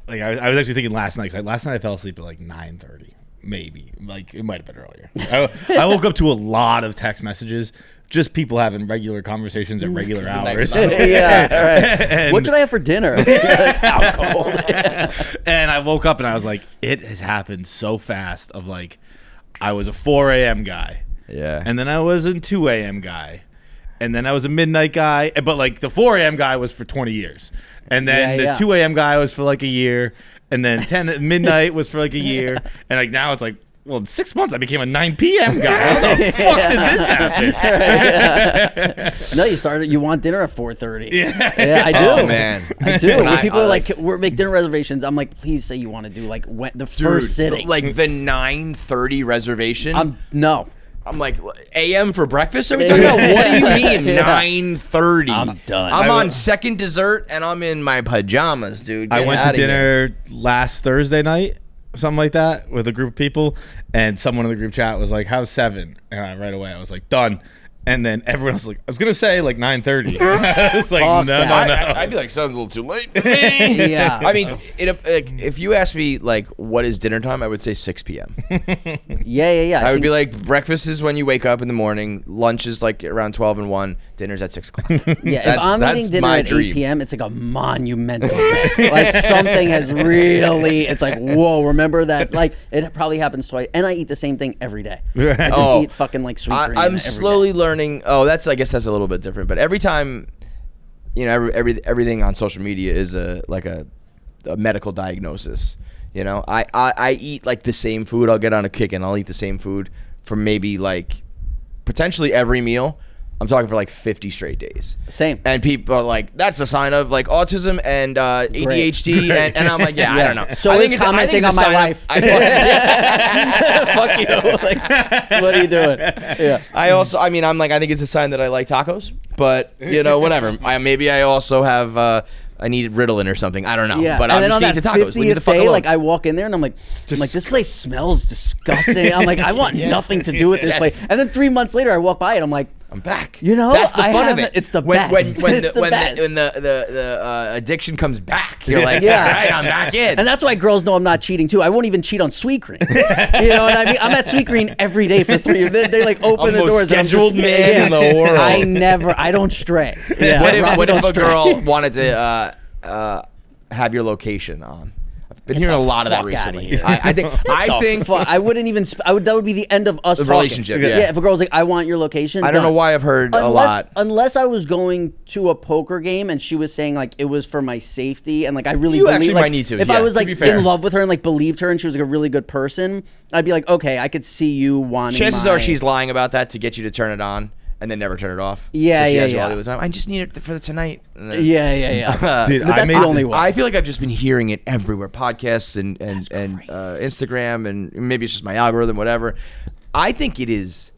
S2: was actually thinking last night. 'Cause last night I fell asleep at like 9:30, maybe. Like, it might have been earlier. I woke up to a lot of text messages. Just people having regular conversations at regular hours.
S1: Yeah, right. What should I have for dinner? Out cold.
S2: And I woke up and I was like, it has happened so fast. Of like, I was a 4 a.m. guy.
S4: Yeah.
S2: And then I was a 2 a.m. guy. And then I was a midnight guy. But like, the 4 a.m. guy was for 20 years. And then the 2 a.m. guy was for like a year. And then 10 at midnight was for like a year. And like, now it's like, well, in 6 months, I became a 9 p.m. guy. How the fuck did this happen?
S1: No, you want dinner at 4:30.
S2: Yeah,
S1: I do.
S4: Oh, man.
S1: I do. When people are like, we're make dinner reservations, I'm like, please say you want to do like the first sitting.
S4: Like the 9:30 reservation?
S1: No.
S4: I'm like, AM for breakfast? Are we talking about? What do you mean 9:30?
S1: I'm done.
S4: I'm on second dessert and I'm in my pajamas, dude.
S2: I
S4: Get
S2: went to
S4: outta here.
S2: dinner last Thursday night, something like that, with a group of people, and someone in the group chat was like, how's 7? And right away I was like, done. And then everyone else was like, I was gonna say like 9:30. It's like,
S1: Fuck
S2: no.
S4: I'd be like, sounds a little too late.
S1: Yeah.
S4: I mean, if you ask me like what is dinner time, I would say 6 p.m.
S1: Yeah.
S4: I would be like, breakfast is when you wake up in the morning. Lunch is like around 12 and 1. Dinner's at 6 o'clock.
S1: Yeah, if I'm
S4: that's
S1: eating dinner
S4: my
S1: at
S4: dream.
S1: 8 p.m., it's like a monumental day. Like, something has really, it's like, whoa, remember that? Like, it probably happens twice. And I eat the same thing every day. I just eat fucking like sweet green.
S4: I'm slowly learning. Oh, I guess that's a little bit different. But every time, you know, everything on social media is a medical diagnosis. You know, I eat like the same food. I'll get on a kick and I'll eat the same food for maybe like potentially every meal. I'm talking for like 50 straight days.
S1: Same.
S4: And people are like, that's a sign of like autism and ADHD. And I'm like, I don't know.
S1: So
S4: I
S1: is commenting on my life.
S4: Fuck
S1: you. Like, what are you doing? Yeah.
S4: I mean, I'm like, I think it's a sign that I like tacos, but you know, whatever. Maybe I also have, I need Ritalin or something. I don't know.
S1: Yeah.
S4: But
S1: and
S4: I'm
S1: then
S4: just
S1: on that
S4: eating the tacos. Leave me the
S1: 50th
S4: fuck
S1: day,
S4: alone.
S1: like, I walk in there and I'm like, this place smells disgusting. I'm like, I want nothing to do with this place. And then 3 months later, I walk by and I'm like,
S4: I'm back.
S1: You know,
S4: that's the fun of it.
S1: It's the
S4: when,
S1: best.
S4: When
S1: It's the best.
S4: the addiction comes back, you're like,
S1: Yeah.
S4: all right, I'm back in.
S1: And that's why girls know I'm not cheating too. I won't even cheat on Sweetgreen. You know what I mean? I'm at Sweetgreen every day for 3 years. They like open the doors.
S4: scheduled
S1: and I'm just,
S4: man in the world.
S1: I don't stray. Yeah,
S4: What if a
S1: stray.
S4: girl wanted to have your location on? I've been hearing a lot of that
S1: fuck outta
S4: recently.
S1: here.
S4: I think
S1: Fuck, I wouldn't even. That would be the end of us
S4: The
S1: talking.
S4: relationship, yeah.
S1: If a girl's like, I want your location.
S4: I don't know
S1: done.
S4: why I've heard a lot.
S1: Unless I was going to a poker game and she was saying like it was for my safety and like I really
S4: You
S1: believe,
S4: actually
S1: like,
S4: might need to,
S1: If
S4: yeah,
S1: I was
S4: to
S1: like
S4: be fair.
S1: in love with her and like believed her and she was like a really good person, I'd be like, okay, I could see you wanting.
S4: Chances are she's lying about that to get you to turn it on. and then never turn it off.
S1: Yeah,
S4: so she
S1: yeah,
S4: has it
S1: yeah.
S4: all the time. I just need it for the tonight. And then,
S1: Yeah.
S2: Dude,
S1: But that's the only one.
S4: I feel like I've just been hearing it everywhere, podcasts and Instagram, and maybe it's just my algorithm, whatever. I think it is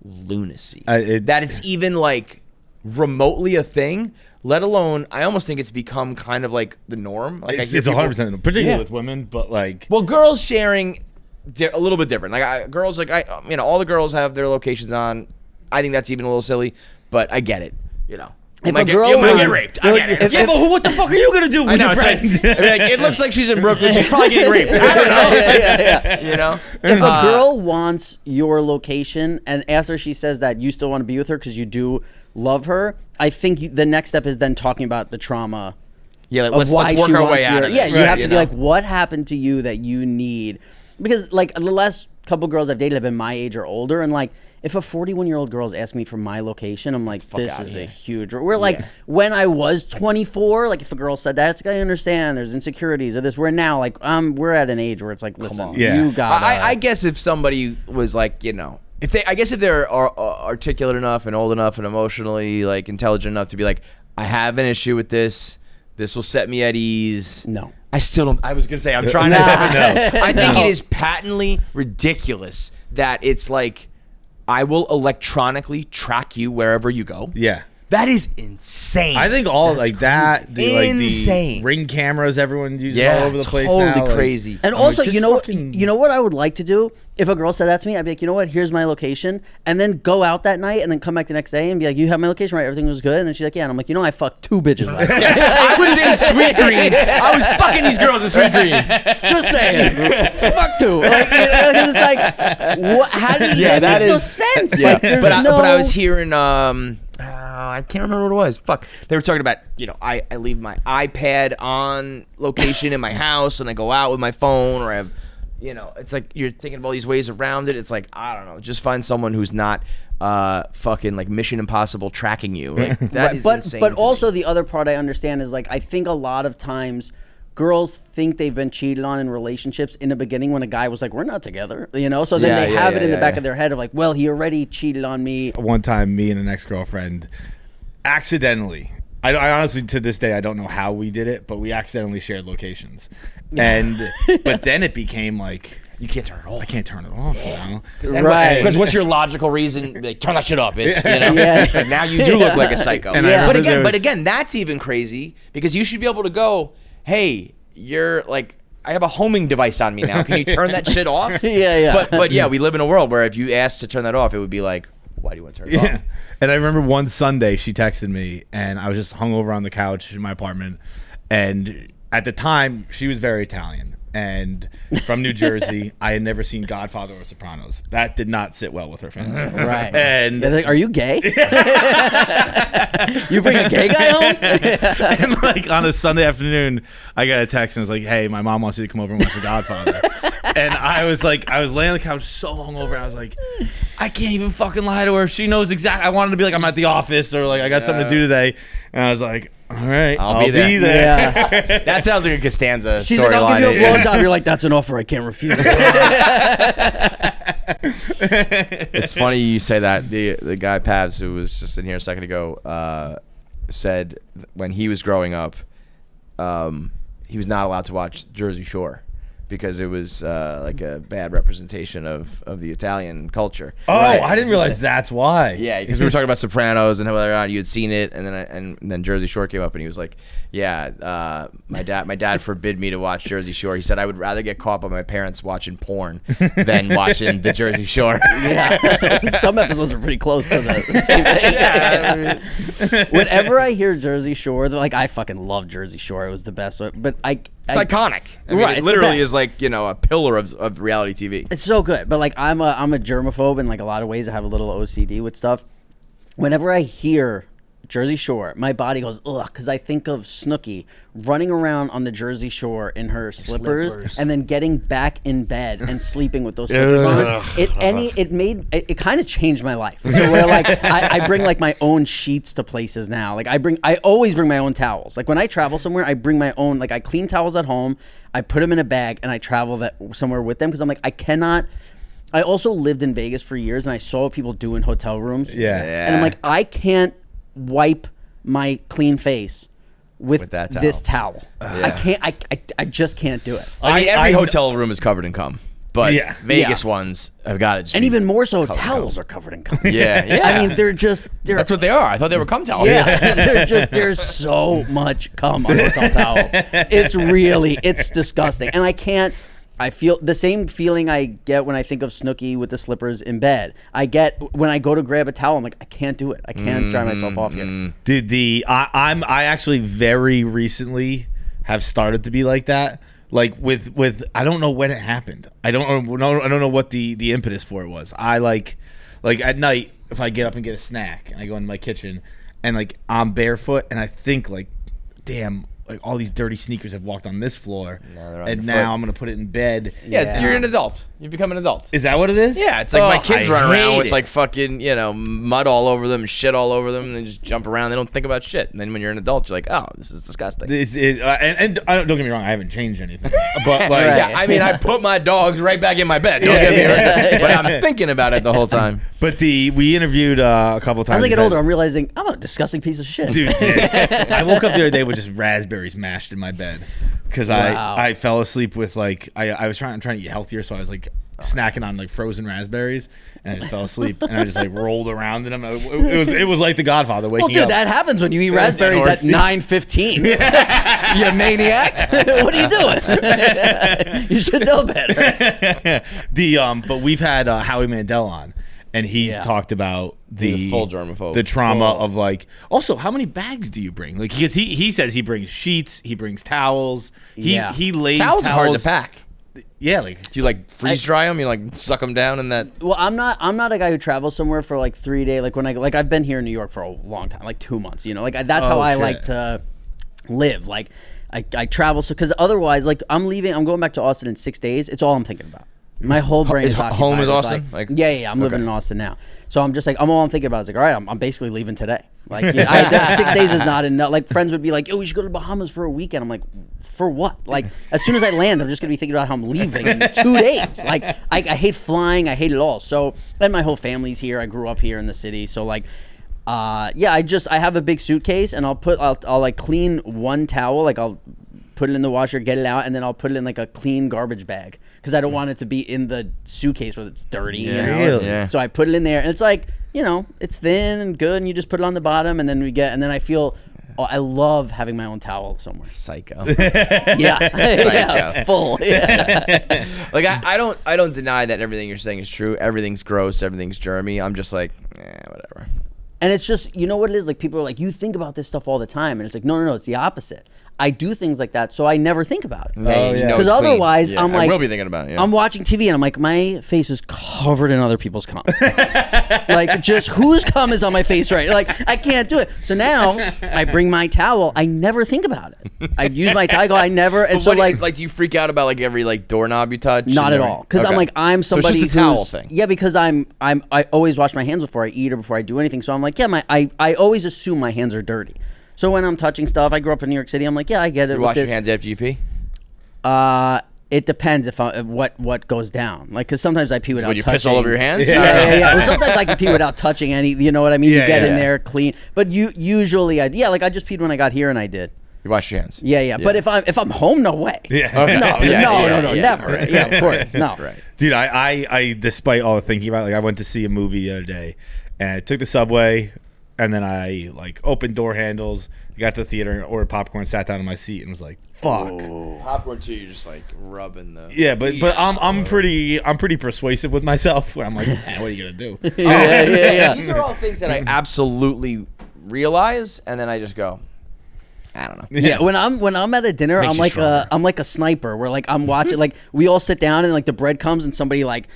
S4: lunacy that it's even like remotely a thing. Let alone, I almost think it's become kind of like the norm. Like
S2: It's 100%, particularly with women, but like.
S4: Well, girls sharing a little bit different. Like girls, like all the girls have their locations on. I think that's even a little silly, but I get it. You know,
S1: If
S4: might
S1: a girl
S4: you might
S1: wants-
S4: get raped. I get it.
S2: Yeah, but what the fuck are you gonna do with
S4: I know.
S2: your
S4: It's like,
S2: friend?
S4: I mean, like, it looks like she's in Brooklyn. She's probably getting raped. I don't know. You know,
S1: If a girl wants your location and after she says that you still want to be with her because you do love her, I think the next step is then talking about the trauma.
S4: yeah. Like,
S1: Of
S4: let's
S1: why
S4: work
S1: she
S4: our
S1: wants
S4: way out
S1: your,
S4: of this.
S1: yeah, you have to be
S4: know?
S1: like, what happened to you that you need? Because like the last couple girls I've dated have been my age or older, and like if a 41-year-old girl's asked me for my location, I'm like, this
S4: outta
S1: is
S4: here.
S1: a huge. We're like when I was 24, like if a girl said that, it's like I understand there's insecurities or this. We're now like we're at an age where it's like, listen,
S2: Yeah.
S1: you got.
S4: I guess if somebody was like, you know, if they're articulate enough and old enough and emotionally like intelligent enough to be like, I have an issue with this. This will set me at ease.
S1: No.
S4: I still don't. I was gonna say I'm trying to. No. I think it is patently ridiculous that it's like, I will electronically track you wherever you go.
S2: Yeah.
S4: That is insane.
S2: I think all like that,
S4: Insane.
S2: the ring cameras everyone uses
S4: yeah,
S2: all over the place
S4: totally
S2: now. like-
S4: crazy.
S1: And
S2: I'm
S1: also,
S2: like,
S1: you
S2: just
S1: know what I would like to do if a girl said that to me, I'd be like, you know what, here's my location, and then go out that night and then come back the next day and be like, you have my location, right? Everything was good. And then she's like, yeah. And I'm like, you know, I fucked 2 bitches last night.
S4: I was in Sweet Green. I was fucking these girls in Sweet Green.
S1: Just saying, fuck 2. Like, it's like, what? How do you?
S4: Yeah,
S1: that
S4: that
S1: makes
S4: is-
S1: no sense.
S4: Yeah,
S1: Like, there's
S4: but
S1: no.
S4: I was hearing. I can't remember what it was. Fuck. They were talking about, you know, I leave my iPad on location in my house and I go out with my phone, or I have, you know, it's like you're thinking of all these ways around it. It's like, I don't know, just find someone who's not fucking like Mission Impossible tracking you. Like that is insane.
S1: But
S4: to
S1: also
S4: me.
S1: the other part I understand is like I think a lot of times girls think they've been cheated on in relationships in the beginning when a guy was like, we're not together, you know? So then
S4: Yeah,
S1: they
S4: yeah,
S1: have it
S4: yeah,
S1: in the
S4: yeah,
S1: back
S4: yeah.
S1: of their head of like, well, he already cheated on me.
S2: One time, me and an ex-girlfriend accidentally, I honestly to this day I don't know how we did it, but we accidentally shared locations, and but then it became like,
S4: you can't turn it off.
S2: I can't turn it off, you know?
S1: Right.
S4: Because what's your logical reason? Like, turn that shit off, bitch. You know?
S1: Yeah.
S4: Like, now you do look like a psycho.
S2: And I
S1: Yeah.
S2: remember
S4: But
S2: there
S4: again,
S2: was-
S4: that's even crazy because you should be able to go, hey, you're like, I have a homing device on me now. Can you turn that shit off?
S1: Yeah.
S4: But yeah, we live in a world where if you asked to turn that off, it would be like, why do you want to turn it
S2: Yeah.
S4: off?
S2: And I remember one Sunday she texted me, and I was just hungover on the couch in my apartment. And at the time, she was very Italian and from New Jersey. I had never seen Godfather or Sopranos. That did not sit well with her family.
S1: Right.
S2: And
S1: Yeah, they're like, are you gay? You bring a gay guy home?
S2: and like on a Sunday afternoon, I got a text and it was like, hey, my mom wants you to come over and watch The Godfather. And I was like, I was laying on the couch so hungover, and I was like, I can't even fucking lie to her. She knows exactly. I wanted to be like, I'm at the office, or like I got something to do today. And I was like, all right,
S4: I'll be there.
S1: Yeah.
S4: That sounds like a Costanza
S1: She's like, I'll
S4: storyline.
S1: give you a blowjob. You're like, that's an offer I can't refuse.
S4: It's funny you say that. The guy Pavs, who was just in here a second ago, said when he was growing up, he was not allowed to watch Jersey Shore because it was like a bad representation of the Italian culture.
S2: Oh, I didn't realize that's why.
S4: Yeah, because we were talking about Sopranos and whether or not you had seen it, and then Jersey Shore came up, and he was like, "Yeah, my dad forbid me to watch Jersey Shore. He said I would rather get caught by my parents watching porn than watching the Jersey Shore."
S1: Yeah. Some episodes are pretty close to the same thing.
S4: Yeah, I mean,
S1: Whenever I hear Jersey Shore, they're like, I fucking love Jersey Shore. It was the best. But
S4: it's iconic. I mean,
S1: Right,
S4: it
S1: it's
S4: literally
S1: the
S4: is like, you know, a pillar of reality TV.
S1: It's so good, but like I'm a germaphobe in like a lot of ways. I have a little OCD with stuff. Whenever I hear Jersey Shore, my body goes ugh, because I think of Snooki running around on the Jersey Shore in her slippers and then getting back in bed and sleeping with those slippers on. It kind of changed my life. So where like I bring like my own sheets to places now. Like I always bring my own towels. Like when I travel somewhere, I bring my own. Like I clean towels at home. I put them in a bag and I travel somewhere with them because I'm like I cannot. I also lived in Vegas for years, and I saw what people do in hotel rooms.
S2: Yeah.
S1: And I'm like, I can't wipe my clean face with
S4: that towel.
S1: this towel.
S4: Yeah.
S1: I can't. I just can't do it.
S4: I mean, every hotel room is covered in cum. But Vegas
S1: Yeah.
S4: ones have got to just
S1: And
S4: be
S1: even more so,
S4: covered in
S1: towels
S4: cum.
S1: are covered in cum.
S4: Yeah.
S1: I mean, they're
S4: That's what they are. I thought they were cum towels.
S1: Yeah, there's so much cum on hotel towels. It's disgusting. And I feel the same feeling I get when I think of Snooki with the slippers in bed. I get when I go to grab a towel, I'm like, I can't do it. I can't dry myself off here.
S2: Dude, I actually very recently have started to be like that. Like with I don't know when it happened. I don't know what the impetus for it was. I like at night if I get up and get a snack and I go into my kitchen and like I'm barefoot and I think like, damn, like all these dirty sneakers have walked on this floor and now I'm gonna put it in bed.
S4: Yeah, you're an adult. You've become an adult.
S2: Is that what it is?
S4: Yeah, it's like my kids run around
S2: hate
S4: with
S2: it.
S4: like fucking, mud all over them and shit all over them, and they just jump around. They don't think about shit. And then when you're an adult, you're like, oh, this is disgusting.
S2: And don't get me wrong, I haven't changed anything. But like,
S4: Yeah, I mean, I put my dogs right back in my bed. Don't get me wrong. But I'm thinking about it the whole time.
S2: But we interviewed a couple times.
S1: As I get older, I'm realizing I'm a disgusting piece of shit.
S2: Dude, I woke up the other day with just raspberries mashed in my bed because I fell asleep with like I was trying to eat healthier, so I was like snacking on like frozen raspberries, and I just fell asleep and I just like rolled around in them. It was like The Godfather waking
S1: Well, dude,
S2: up.
S1: that happens when you eat raspberries at 9:15. You maniac! What are you doing? You should know better.
S2: But we've had Howie Mandel on, and he's talked about
S4: the full germaphobe.
S2: the trauma of like. Also, how many bags do you bring? Like, because he says he brings sheets, he brings towels. He lays
S4: Towels are hard to pack.
S2: Yeah, like
S4: Do you like freeze dry them? You like suck them down in that?
S1: Well, I'm not a guy who travels somewhere for like 3 days. Like when I've been here in New York for a long time, like 2 months. That's how I
S2: shit.
S1: like to live. Like I travel because otherwise, like I'm going back to Austin in 6 days. It's all I'm thinking about. My whole brain is occupied
S4: home is
S1: with,
S4: Austin?
S1: Yeah. I'm living in Austin now, so I'm just like all I'm thinking about is like, all right, I'm basically leaving today. Like 6 days is not enough. Like friends would be like, oh, we should go to Bahamas for a weekend. I'm like, for what? Like as soon as I land, I'm just gonna be thinking about how I'm leaving in 2 days. Like I hate flying. I hate it all. So and my whole family's here. I grew up here in the city. So like. I have a big suitcase and I'll like clean one towel, like I'll put it in the washer, get it out, and then I'll put it in like a clean garbage bag because I don't want it to be in the suitcase where it's dirty.
S4: Yeah.
S1: So I put it in there, and it's like it's thin and good, and you just put it on the bottom, and then I feel. Oh, I love having my own towel somewhere.
S4: Psycho.
S1: Yeah, full. Yeah.
S4: Like I don't deny that everything you're saying is true. Everything's gross. Everything's germy. I'm just like, whatever.
S1: And it's just, you know what it is? Like, people are like, you think about this stuff all the time. And it's like, no, it's the opposite. I do things like that, so I never think about it. Because otherwise, I'm like,
S4: I will be thinking about it. Yeah.
S1: I'm watching TV and I'm like, my face is covered in other people's cum. Like, just whose cum is on my face right? Like, I can't do it. So now I bring my towel. I never think about it. I use my towel. I never. And so like,
S4: do you freak out about like every like doorknob you touch?
S1: not at all. Because I'm like, I'm somebody
S4: so it's just a towel
S1: who's,
S4: thing.
S1: Yeah, because I always wash my hands before I eat or before I do anything. So I'm like, yeah, I always assume my hands are dirty. So when I'm touching stuff, I grew up in New York City. I'm like, yeah, I get it.
S4: You wash your hands after you pee?
S1: It depends if what goes down. Like, because sometimes I pee without touching.
S4: Would you piss all over your hands?
S1: Yeah. Well, sometimes I can pee without touching any. You know what I mean?
S2: Yeah,
S1: you get in
S2: yeah.
S1: there clean. But usually, I just peed when I got here, and I did.
S4: You wash your hands.
S1: Yeah. But if I'm home, no way.
S2: Yeah.
S4: Okay.
S1: No, never.
S4: Right.
S1: Yeah, of course, no.
S4: Right.
S2: Dude, I despite all the thinking about it, like I went to see a movie the other day and I took the subway and then I like opened door handles, got to the theater and ordered popcorn, sat down in my seat and was like, fuck.
S4: Popcorn too, you're just like rubbing the.
S2: Yeah, but I'm pretty persuasive with myself where I'm like, man, what are you gonna do?
S1: Yeah.
S4: These are all things that I absolutely realize, and then I just go, I don't know.
S1: Yeah, when I'm at a dinner,
S2: Makes you stronger.
S1: I'm like a sniper where like I'm watching, like we all sit down and like the bread comes and somebody like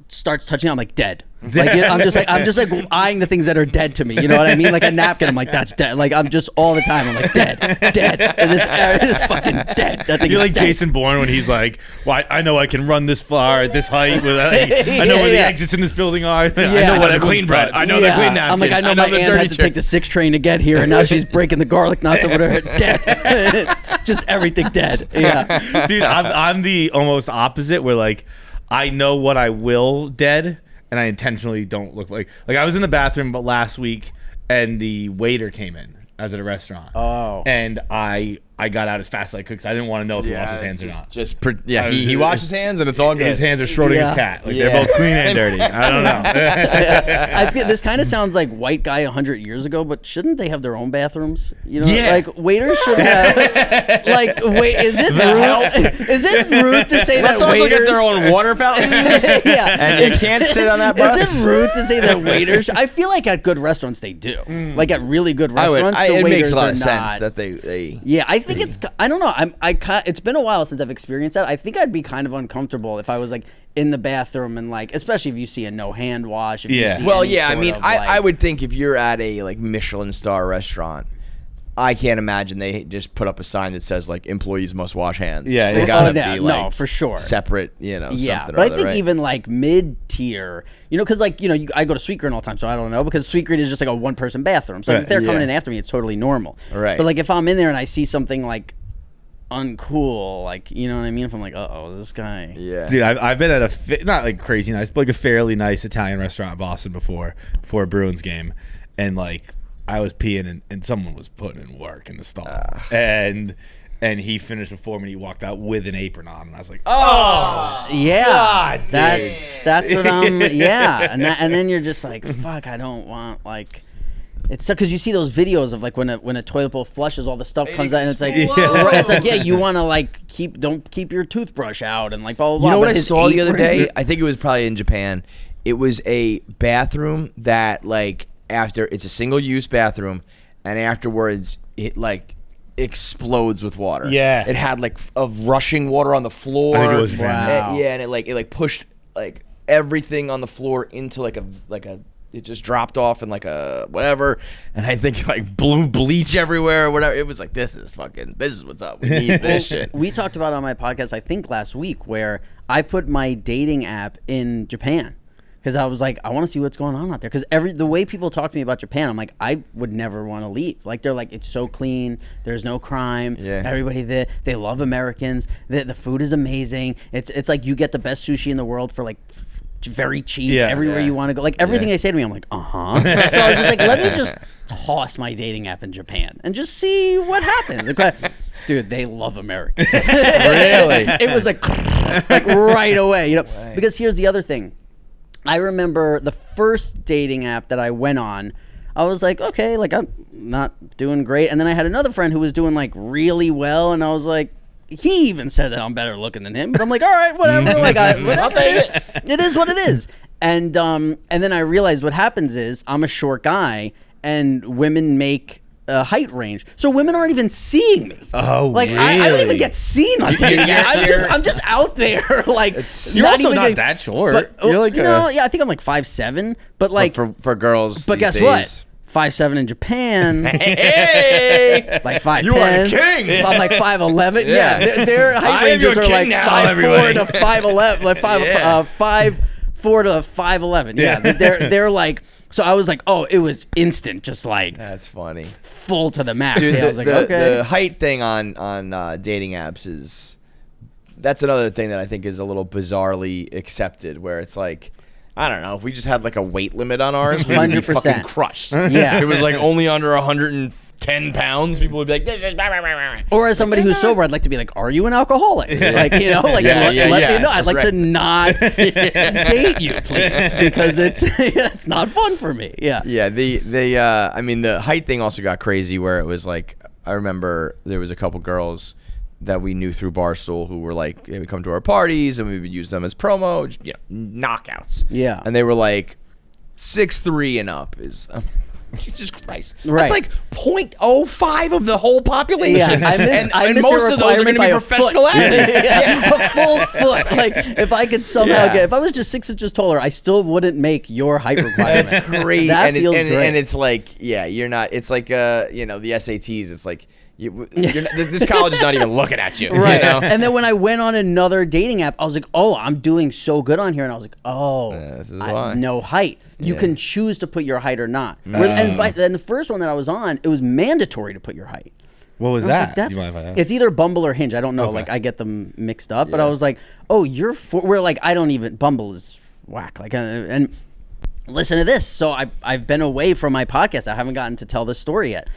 S1: starts touching it, I'm like dead. Like I'm just like eyeing the things that are dead to me. You know what I mean? Like a napkin, I'm like that's dead. Like I'm just all the time, I'm like dead. And this is fucking dead. That thing
S2: You're
S1: is
S2: like
S1: dead.
S2: Jason Bourne when he's like, well, I know I can run this far at this height. I know where the exits in this building are. I know what
S4: the
S2: I
S4: clean bread. I know
S1: Yeah.
S4: the clean napkin.
S1: I'm like, I know my aunt had to take the 6 train to get here, and now she's breaking the garlic nuts over her. Dead. Just everything dead. Yeah.
S2: Dude, I'm the almost opposite where like I know what I will dead, and I intentionally don't look like I was in the bathroom last week, and the waiter came in. I was at a restaurant.
S1: Oh.
S2: And I got out as fast as I could because I didn't want to know if he washed his hands or not.
S4: He washed his hands and it's all good.
S2: His hands are Schrodinger's cat. They're both clean and dirty. I don't know.
S1: I feel this kind of sounds like white guy 100 years ago, but shouldn't they have their own bathrooms? You know, like waiters should have. Like, wait, is it rude? Is it rude to say
S4: Let's
S1: that
S4: also
S1: waiters
S4: get their own water fountains? And you can't sit on that bus?
S1: Is it rude to say that waiters? I feel like at good restaurants they do. Like at really good restaurants,
S4: it makes a lot of
S1: sense
S4: sense that they.
S1: Yeah, I think it's. I don't know. It's been a while since I've experienced that. I think I'd be kind of uncomfortable if I was like in the bathroom and like, especially if you see a no hand wash. If you see
S4: Well,
S1: any
S4: yeah. I
S1: sort
S4: mean,
S1: of,
S4: I would think if you're at a like Michelin star restaurant, I can't imagine they just put up a sign that says like employees must wash hands.
S2: Yeah,
S4: they gotta be like
S1: no, for sure,
S4: separate. You know,
S1: yeah.
S4: something
S1: But
S4: or
S1: I
S4: other,
S1: think
S4: right?
S1: even like mid tier, you know, because like I go to Sweet Green all the time, so I don't know because Sweet Green is just like a 1-person bathroom. So if they're coming in after me, it's totally normal.
S4: Right.
S1: But like if I'm in there and I see something like uncool, like, you know what I mean, if I'm like, uh-oh, this guy.
S4: Yeah,
S2: dude, I've been at a not like crazy nice, but like a fairly nice Italian restaurant in Boston before a Bruins game, and like I was peeing and someone was putting in work in the stall, and he finished before me and he walked out with an apron on, and I was like, oh
S1: Yeah,
S2: God,
S1: that's what I'm. Yeah, and then you're just like, fuck, I don't want like. It's because you see those videos of like when a toilet bowl flushes, all the stuff comes out, and it's like, you want to like don't keep your toothbrush out and like blah blah blah.
S4: You know what
S1: but
S4: I
S1: his
S4: saw the other
S1: apron-
S4: day? I think it was probably in Japan. It was a bathroom that like it's a single use bathroom, and afterwards it like explodes with water.
S2: Yeah.
S4: It had like of rushing water on the floor.
S2: I think it was
S1: Wow.
S4: Yeah, and it pushed like everything on the floor into like a it just dropped off in like a whatever, and I think like blue bleach everywhere or whatever. It was like, this is what's up. We need this shit.
S1: We talked about it on my podcast, I think last week, where I put my dating app in Japan because I was like, I want to see what's going on out there. Because the way people talk to me about Japan, I'm like, I would never want to leave. Like they're like, it's so clean, there's no crime.
S4: Yeah.
S1: Everybody there, they love Americans. The food is amazing. It's like you get the best sushi in the world for like very cheap. Everywhere you want to go, like everything they say to me, I'm like, so I was just like, let me just toss my dating app in Japan and just see what happens. Like, dude, they love Americans. Really? It was like right away, you know. Right. Because here's the other thing. I remember the first dating app that I went on. I was like, okay, like I'm not doing great, and then I had another friend who was doing like really well, and I was like, he even said that I'm better looking than him, but I'm like, all right, whatever. Like, whatever it is what it is. And then I realized what happens is I'm a short guy, and women make a height range, so women aren't even seeing me.
S2: Oh,
S1: like
S2: really?
S1: I don't even get seen on dating. I'm just out there. Like
S2: you're also not that short.
S1: But,
S2: you're like
S1: I think I'm like 5'7", but like
S4: for girls.
S1: But
S4: these
S1: guess
S4: days,
S1: what? 5'7" in Japan.
S4: Hey,
S1: like 5'10".
S4: You are a king.
S1: I'm like 5'11". Yeah, their height ranges are like 5'4" to 5'11", like 5'4" to 5'11". Yeah, they're like. So I was like, oh, it was instant, just like
S4: that's funny,
S1: full to the max.
S4: Dude,
S1: I was like, okay.
S4: The height thing on dating apps that's another thing that I think is a little bizarrely accepted, where it's like, I don't know, if we just had like a weight limit on ours, we would be
S1: 100%.
S4: fucking crushed.
S1: Yeah.
S4: If it was like only under 110 pounds, people would be like, this is blah, blah, blah, blah.
S1: Or as somebody who's sober, I'd like to be like, are you an alcoholic? Like, you know, like let me know. I'd like to not date you, please, because it's not fun for me. Yeah.
S4: Yeah. I mean, the height thing also got crazy, where it was like, I remember there was a couple girls that we knew through Barstool who were like, they would come to our parties and we would use them as promo, knockouts.
S1: Yeah.
S4: And they were like 6'3" and up is Jesus Christ.
S1: Right.
S4: That's like 0.05 of the whole population.
S1: Yeah,
S4: and most of those are going to be professional athletes.
S1: A full foot. Like if I could somehow if I was just 6 inches taller, I still wouldn't make your height requirement.
S4: That's great.
S1: That feels great.
S4: And it's like, you're not. It's like the SATs. It's like. This college is not even looking at you,
S1: right?
S4: You know?
S1: And then when I went on another dating app, I was like, "Oh, I'm doing so good on here," and I was like, "Oh,
S4: this is why.
S1: No height. You can choose to put your height or not." And the first one that I was on, it was mandatory to put your height.
S2: What was
S1: I was
S2: that?
S1: like, that's,
S2: Do you mind if I ask?
S1: it's either Bumble or Hinge. I don't know.
S2: Okay.
S1: Like I get them mixed up, but I was like, oh, we're like, I don't even, Bumble is whack. Like, and listen to this. So I've been away from my podcast. I haven't gotten to tell this story yet.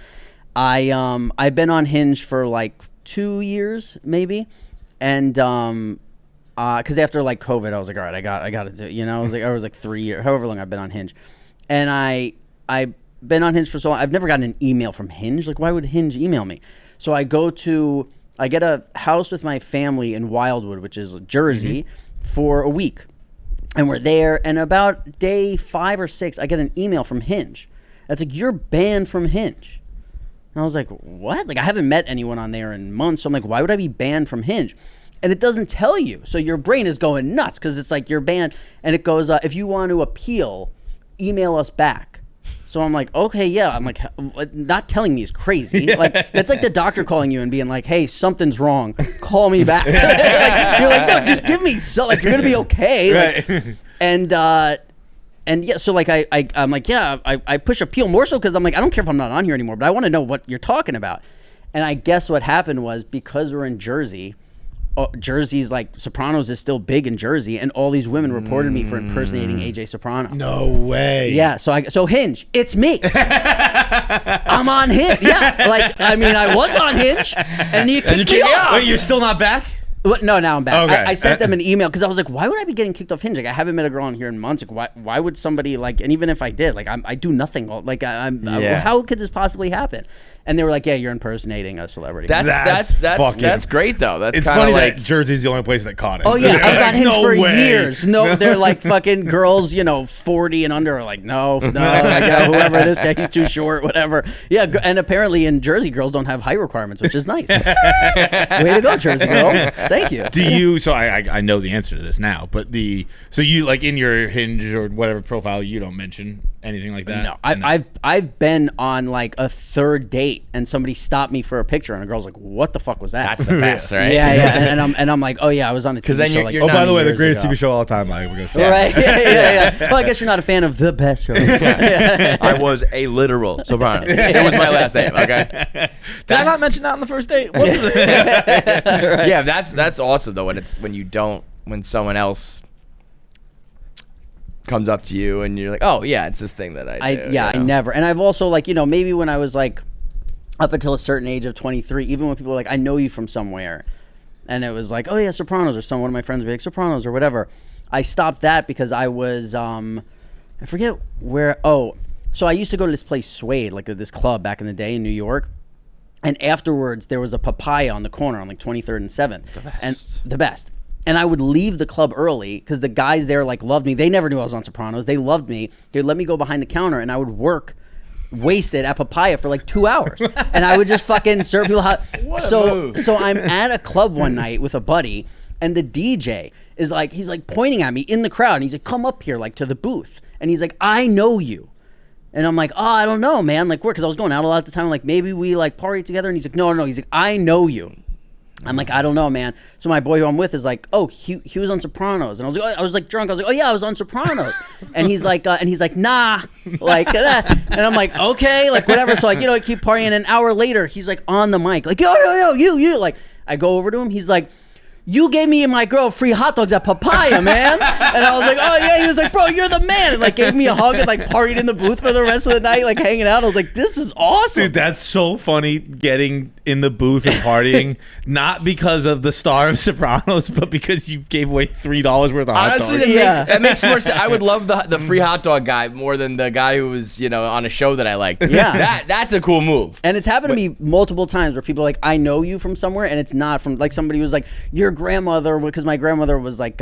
S1: I've been on Hinge for like 2 years maybe, and because after like COVID, I was like, all right, I got to do it. I was like 3 years, however long I've been on Hinge, and I've been on Hinge for so long. I've never gotten an email from Hinge. Like, why would Hinge email me? So I get a house with my family in Wildwood, which is Jersey, for a week. And we're there, and about day 5 or 6, I get an email from Hinge. That's like, you're banned from Hinge. And I was like, what? Like, I haven't met anyone on there in months, so I'm like, why would I be banned from Hinge? And it doesn't tell you. So your brain is going nuts because it's like, you're banned. And it goes, if you want to appeal, email us back. So I'm like, okay, yeah. I'm like, not telling me is crazy. Like, it's like the doctor calling you and being like, hey, something's wrong. Call me back. Like, you're like, no, just give me like, you're gonna be okay. Like, and yeah, so like I'm like, yeah, I push appeal more so because I'm like, I don't care if I'm not on here anymore, but I want to know what you're talking about. And I guess what happened was, because we're in Jersey, Jersey's like, Sopranos is still big in Jersey, and all these women reported me for impersonating AJ Soprano.
S2: No way.
S1: Yeah, so Hinge, it's me. I'm on Hinge. Yeah, like, I mean, I was on Hinge, and you kicked me off.
S2: Wait, you're still not back?
S1: No, now I'm back.
S2: Okay.
S1: I sent them an email because I was like, why would I be getting kicked off Hinge? Like, I haven't met a girl on here in months. Like, why would somebody, like, and even if I did, like, I do nothing. Like, how could this possibly happen? And they were like, yeah, you're impersonating a celebrity.
S4: That's great though. That's
S2: it's
S4: kind of
S2: funny
S4: like
S2: that Jersey's the only place that caught it.
S1: Oh yeah, I was on Hinge
S2: no
S1: for
S2: way.
S1: years. No, they're like fucking girls, 40 and under are like, no, like, whoever this guy, he's too short, whatever. Yeah, and apparently in Jersey, girls don't have height requirements, which is nice. Way to go, Jersey girls. Thank you.
S2: Do you? So I know the answer to this now, but so you, like, in your Hinge or whatever profile, you don't mention anything like that?
S1: No, I've been on like a third date and somebody stopped me for a picture and a girl's like, what the fuck was that?
S4: that's the best, right?
S1: Yeah. And I'm like, oh yeah, I was on a TV
S4: then
S1: show. Like,
S4: you're
S2: Oh, by the way, the
S1: 9 years
S2: greatest
S1: ago.
S2: TV show of all time. Like, we're gonna say.
S1: Right? Yeah. Well, I guess you're not a fan of the best show.
S4: I was a literal soprano. It was my last name. Okay.
S2: Did I not mention that on the first date? What was it?
S4: Yeah, that's awesome though. When someone else comes up to you and you're like, oh yeah, it's this thing that I do.
S1: I never. And I've also, like, maybe when I was like up until a certain age of 23, even when people were like, I know you from somewhere, and it was like, oh yeah, Sopranos, or one of my friends would be like, Sopranos or whatever, I stopped that because I was I forget where. So I used to go to this place, Suede, like this club back in the day in New York, and afterwards there was a papaya on the corner on like 23rd and 7th. The best. And I would leave the club early because the guys there like loved me. They never knew I was on Sopranos. They loved me. They'd let me go behind the counter and I would work wasted at Papaya for like 2 hours. And I would just fucking serve people hot. So I'm at a club one night with a buddy, and the DJ is like, he's like pointing at me in the crowd, and he's like, come up here, like, to the booth. And he's like, I know you. And I'm like, oh, I don't know, man. Like, where? Because I was going out a lot at the time. I'm like, maybe we like party together. And he's like, no. He's like, I know you. I'm like, I don't know, man. So my boy who I'm with is like, oh, he was on Sopranos, and I was like drunk. I was like, oh yeah, I was on Sopranos, and he's like, nah, like that. And I'm like, okay, like whatever. So like, I keep partying. An hour later, he's like on the mic, like, yo, you. Like, I go over to him. He's like, you gave me and my girl free hot dogs at Papaya, man. And I was like, oh yeah. He was like, bro, you're the man. And like gave me a hug and like partied in the booth for the rest of the night, like hanging out. I was like, this is awesome.
S2: Dude, that's so funny, getting in the booth and partying, not because of the star of Sopranos, but because you gave away $3 worth of hot
S4: Honestly,
S2: dogs.
S4: that makes more sense. I would love the free hot dog guy more than the guy who was, on a show that I liked.
S1: Yeah.
S4: That's a cool move.
S1: And it's happened to me multiple times where people are like, I know you from somewhere, and it's not from, like, somebody who's like, your grandmother, because my grandmother was like,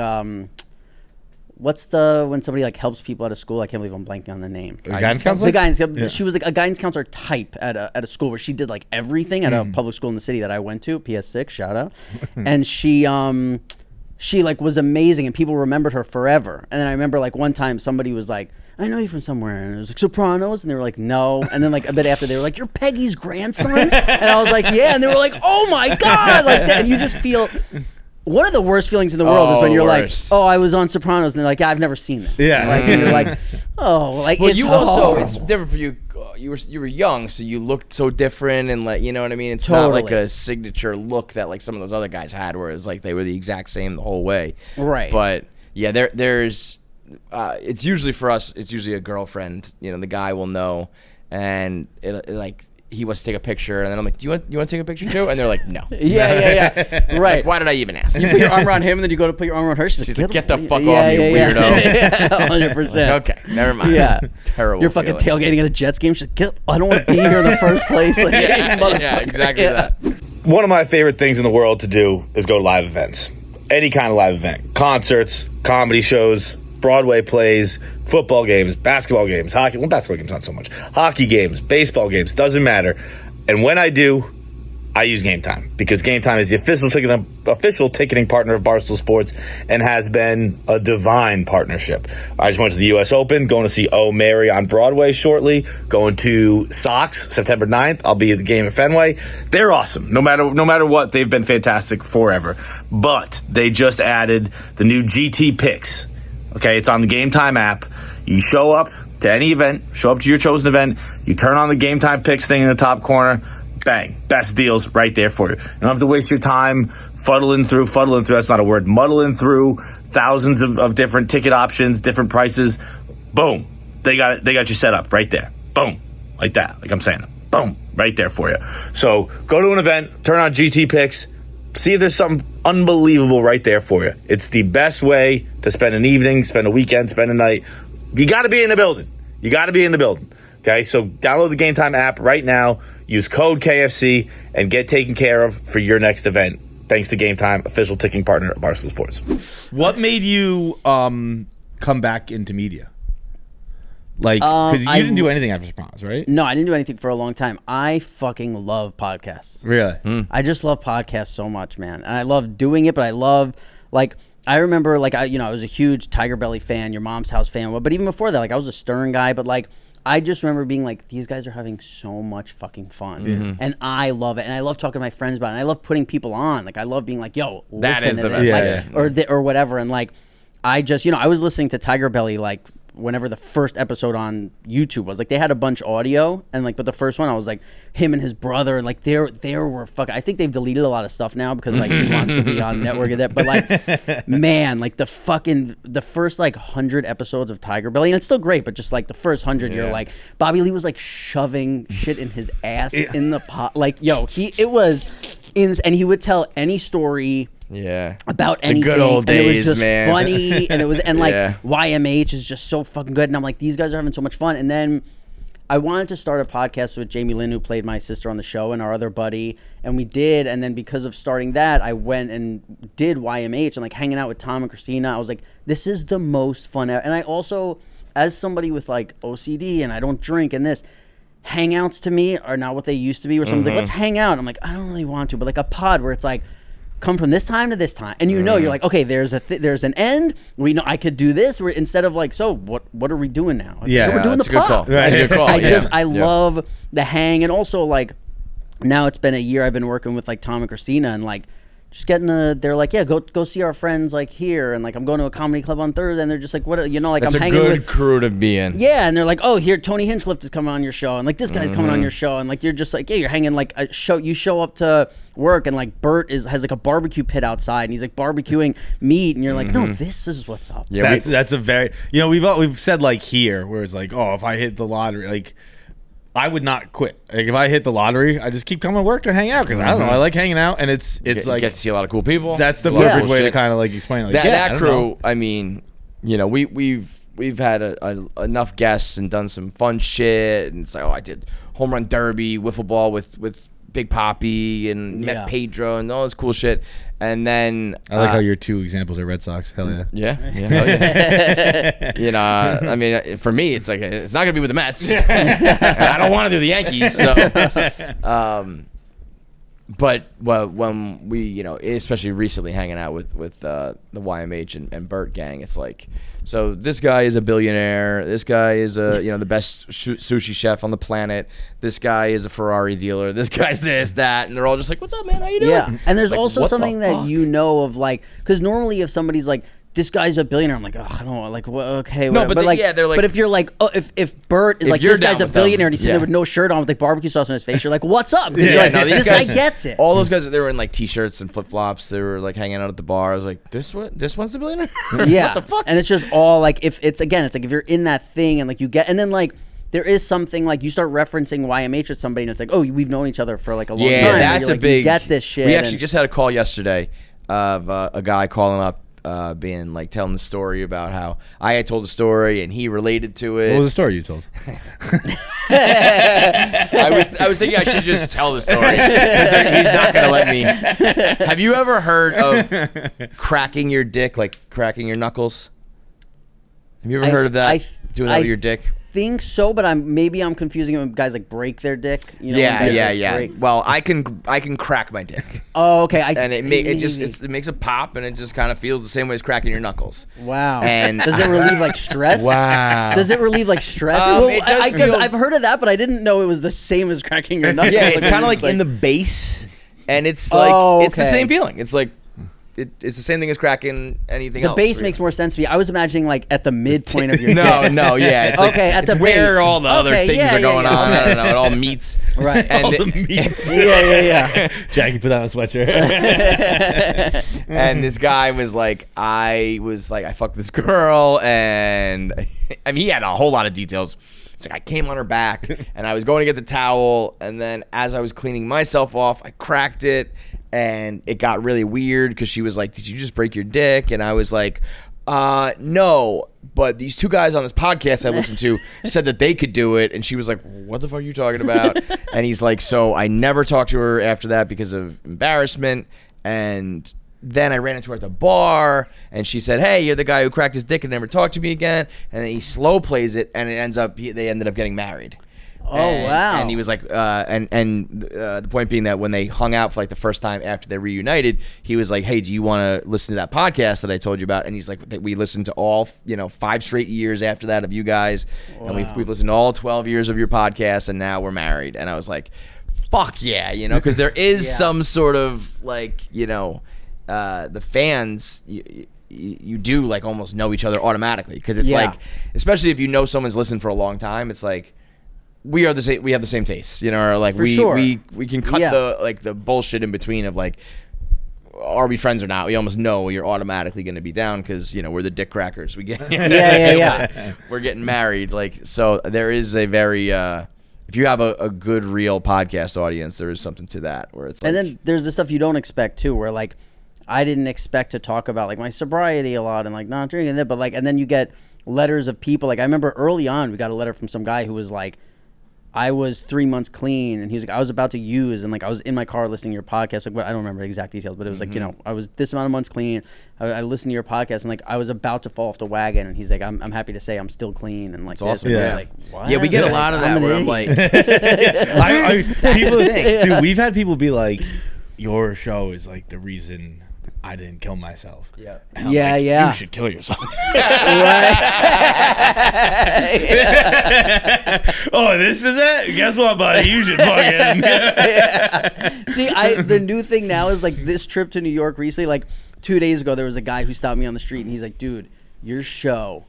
S1: what's when somebody like helps people out of school? I can't believe I'm blanking on the name.
S2: Guidance counselor?
S1: Yeah. She was like a guidance counselor type at a school where she did like everything at a public school in the city that I went to. PS6, shout out. And she like was amazing, and people remembered her forever. And then I remember like one time somebody was like, I know you from somewhere, and it was like Sopranos, and they were like, no. And then like a bit after, they were like, you're Peggy's grandson? And I was like, yeah. And they were like, oh my God, like that. And you just feel. One of the worst feelings in the world is when you're
S4: worst.
S1: like, oh, I was on Sopranos, and they're like, yeah, I've never seen that.
S2: Yeah.
S1: Like, and you're like, oh, like,
S4: Well,
S1: it's
S4: you
S1: horrible.
S4: also, it's different for you. you were young, so you looked so different, and like, you know what I mean. It's not like a signature look that like some of those other guys had, where it's like they were the exact same the whole way.
S1: Right.
S4: But yeah, there's it's usually for us. It's usually a girlfriend. You know, the guy will know, and it like. He wants to take a picture, and then I'm like, "Do you want to take a picture too?" And they're like, "No."
S1: Yeah. Right.
S4: Like, why did I even ask?
S1: You put your arm around him, and then you go to put your arm around her. She's like,
S4: "Get the fuck off, you weirdo."
S1: Yeah, 100%.
S4: Okay, never mind.
S1: Yeah.
S4: Terrible.
S1: You're fucking
S4: feeling.
S1: tailgating at a Jets game. She's like, I don't want to be here in the first place. Like,
S4: yeah, exactly that.
S5: One of my favorite things in the world to do is go to live events. Any kind of live event. Concerts, comedy shows, Broadway plays, football games, basketball games, hockey. Well, basketball games not so much. Hockey games, baseball games, doesn't matter. And when I do, I use Gametime, because Gametime is the official ticketing partner of Barstool Sports and has been a divine partnership. I just went to the U.S. Open, going to see Oh Mary on Broadway shortly, going to Sox September 9th. I'll be at the game at Fenway. They're awesome. No matter what, they've been fantastic forever. But they just added the new GT Picks. Okay, it's on the Gametime app. You show up to any event, show up to your chosen event, you turn on the Gametime Picks thing in the top corner, bang, best deals right there for you. You don't have to waste your time fuddling through, that's not a word, muddling through thousands of different ticket options, different prices. Boom, they got you set up right there. Boom, like that, like I'm saying. Boom, right there for you. So go to an event, turn on GT Picks, see if there's something unbelievable right there for you. It's the best way to spend an evening, spend a weekend, spend a night. You got to be in the building. Okay, so download the Gametime app right now. Use code KFC and get taken care of for your next event. Thanks to Gametime, official ticking partner of Barstool Sports.
S2: What made you come back into media? Like, because you didn't do anything after Sopranos, right?
S1: No, I didn't do anything for a long time. I fucking love podcasts.
S2: Really?
S1: I just love podcasts so much, man. And I love doing it, but I love, like, I remember, like, I was a huge Tigerbelly fan, Your Mom's House fan. But even before that, like, I was a Stern guy. But, like, I just remember being like, these guys are having so much fucking fun. Mm-hmm. And I love it. And I love talking to my friends about it. And I love putting people on. Like, I love being like, yo, listen to this. Like, or whatever. And, like, I just, I was listening to Tigerbelly, like, whenever the first episode on YouTube was, like, they had a bunch audio, and like, but the first one I was like, him and his brother, and like there were fucking, I think they've deleted a lot of stuff now because like he wants to be on network and that, but like, man, like the first like 100 episodes of Tigerbelly, and it's still great, but just like the first 100, you're like, Bobby Lee was like shoving shit in his ass in the pot, like, yo, and he would tell any story about anything,
S4: the good old days,
S1: and it was just
S4: man.
S1: funny, and it was, and like YMH is just so fucking good, and I'm like, these guys are having so much fun. And then I wanted to start a podcast with Jamie-Lynn, who played my sister on the show, and our other buddy, and we did. And then because of starting that, I went and did YMH, and like hanging out with Tom and Christina, I was like, this is the most fun ever. And I also, as somebody with like OCD, and I don't drink, and this, hangouts to me are not what they used to be, where someone's like, let's hang out. I'm like, I don't really want to, but like a pod where it's like, come from this time to this time, and you're like, okay, there's an end. We know I could do this. We're instead of like, so what are we doing now? It's like, we're doing the pod.
S4: That's a good call.
S1: I love the hang, and also like now it's been a year I've been working with like Tom and Christina, and like just getting they're like, yeah, go see our friends like here, and like I'm going to a comedy club on Thursday, and they're just like, what, like,
S4: that's
S1: I'm hanging
S4: with
S1: a
S4: good crew to be in.
S1: Yeah, and they're like, oh, here Tony Hinchcliffe is coming on your show, and like this guy's coming on your show, and like you're just like, yeah, you're hanging like a show. You show up to work, and like Bert has like a barbecue pit outside, and he's like barbecuing meat, and you're like, no, this is what's up.
S2: Yeah, that's a very, we've said like here where it's like, oh, if I hit the lottery, like, I would not quit. Like if I hit the lottery, I just keep coming to work and hang out because I don't know, I like hanging out, and it's like
S4: get to see a lot of cool people.
S2: That's the perfect way to kind of like explain it. Like,
S4: that crew. I mean, we've had enough guests and done some fun shit, and it's like, oh, I did home run derby, wiffle ball with Big Papi, and met Pedro and all this cool shit. And then
S2: I like how your two examples are Red Sox. Hell yeah.
S4: Hell yeah. I mean, for me, it's like, it's not gonna be with the Mets. I don't want to do the Yankees. So, but when we, especially recently hanging out with the YMH and Bert gang, it's like, so this guy is a billionaire. This guy is the best sushi chef on the planet. This guy is a Ferrari dealer. This guy's this, that, and they're all just like, "What's up, man? How you doing?"
S1: Yeah, and there's
S4: like,
S1: also something that of like, because normally if somebody's like, this guy's a billionaire. I'm like, oh, I don't know, like, well, okay,
S4: No,
S1: whatever.
S4: but
S1: like,
S4: they're like,
S1: but if you're like, oh, if Bert is like,
S4: you're
S1: this guy's
S4: down
S1: a
S4: with them,
S1: billionaire and he's sitting
S4: yeah.
S1: there with no shirt on with like barbecue sauce on his face, you're like, what's up?
S4: Yeah,
S1: You're like,
S4: no, these
S1: this guy
S4: guys-
S1: gets it.
S4: all those guys, they were in like t-shirts and flip-flops. They were like hanging out at the bar. I was like, this one's the billionaire?
S1: Yeah.
S4: What the fuck?
S1: And it's just all like, if it's like if you're in that thing and like you get, and then like there is something like you start referencing YMH with somebody and it's like, oh, we've known each other for like a long time.
S4: Yeah,
S1: And
S4: that's
S1: you're
S4: a
S1: like,
S4: big.
S1: You get this shit.
S4: We actually
S1: and-
S4: just had a call yesterday of a guy calling up, being like telling the story about how I had told the story and he related to it.
S2: What was the story you told?
S4: I was thinking I should just tell the story because he's not gonna let me. Have you ever heard of cracking your dick, like cracking your knuckles? Have you ever heard of that? Doing that with your dick?
S1: Think so, but I'm confusing it when guys like break their dick. You know, when guys, like, break-
S4: Well, I can crack my dick,
S1: Oh, okay.
S4: and it makes a pop, and it just kind of feels the same way as cracking your knuckles.
S1: Wow.
S4: And
S1: does it relieve like stress?
S2: Wow.
S1: Does it relieve like stress?
S4: It does
S1: I guess
S4: feel-
S1: I've heard of that, but I didn't know it was the same as cracking your knuckles.
S4: Yeah, it's kind of like
S1: it's
S4: in the base, and it's like it's the
S1: okay.
S4: same feeling. It's like it's the same thing as cracking anything else.
S1: the base
S4: really.
S1: makes more sense to me. I was imagining like at the midpoint of your
S4: No,
S1: dick.
S4: no, yeah. It's like,
S1: Okay, at
S4: it's
S1: the
S4: where
S1: base.
S4: all the other
S1: Okay,
S4: things
S1: yeah,
S4: are going
S1: yeah,
S4: on.
S1: okay.
S4: I don't know. It all meets.
S1: Right.
S4: And
S2: All the meats.
S1: Yeah.
S2: Jackie, put on a sweatshirt.
S4: And this guy was like, I fucked this girl, and I mean, he had a whole lot of details. It's like I came on her back, and I was going to get the towel, and then as I was cleaning myself off, I cracked it, and it got really weird because she was like, "Did you just break your dick?" And I was like, no, but these two guys on this podcast I listened to said that they could do it, and she was like, what the fuck are you talking about? And he's like, so I never talked to her after that because of embarrassment, and then I ran into her at the bar, and she said, hey, you're the guy who cracked his dick and never talked to me again. And then he slow plays it, and they ended up getting married.
S1: Oh, wow.
S4: And he was like, the point being that when they hung out for like the first time after they reunited, he was like, hey, do you want to listen to that podcast that I told you about? And he's like, we listened to all 5 straight years after that of you guys, and we've listened to all 12 years of your podcast, and now we're married. And I was like, fuck yeah, because there is some sort of like, the fans. You do like almost know each other automatically because it's like, especially if you know someone's listened for a long time, it's like we have the same tastes, or like
S1: For sure.
S4: we can cut the bullshit in between of like, are we friends or not? We almost know you're automatically going to be down because we're the dick crackers. We get we're getting married, like, so there is a very if you have a good real podcast audience, there is something to that where it's like,
S1: And then there's the stuff you don't expect too, where like I didn't expect to talk about like my sobriety a lot and like not drinking that, but like, and then you get letters of people. Like I remember early on, we got a letter from some guy who was like, I was 3 months clean, and he was like, I was about to use, and like I was in my car listening to your podcast. Like, I don't remember the exact details, but it was like, I was this amount of months clean. I listened to your podcast, and like I was about to fall off the wagon, and he's like, I'm happy to say I'm still clean, and like this.
S4: awesome.
S1: And I was
S2: Yeah.
S1: like, what?
S4: yeah, we get a lot of that where I'm like,
S2: Dude, we've had people be like, your show is like the reason I didn't kill myself.
S4: yeah.
S2: And I'm
S1: Yeah,
S2: like,
S1: yeah.
S2: You should kill yourself. Oh, this is it? Guess what, buddy? You should fucking.
S1: See, the new thing now is like this trip to New York recently. Like 2 days ago, there was a guy who stopped me on the street, and he's like, "Dude, your show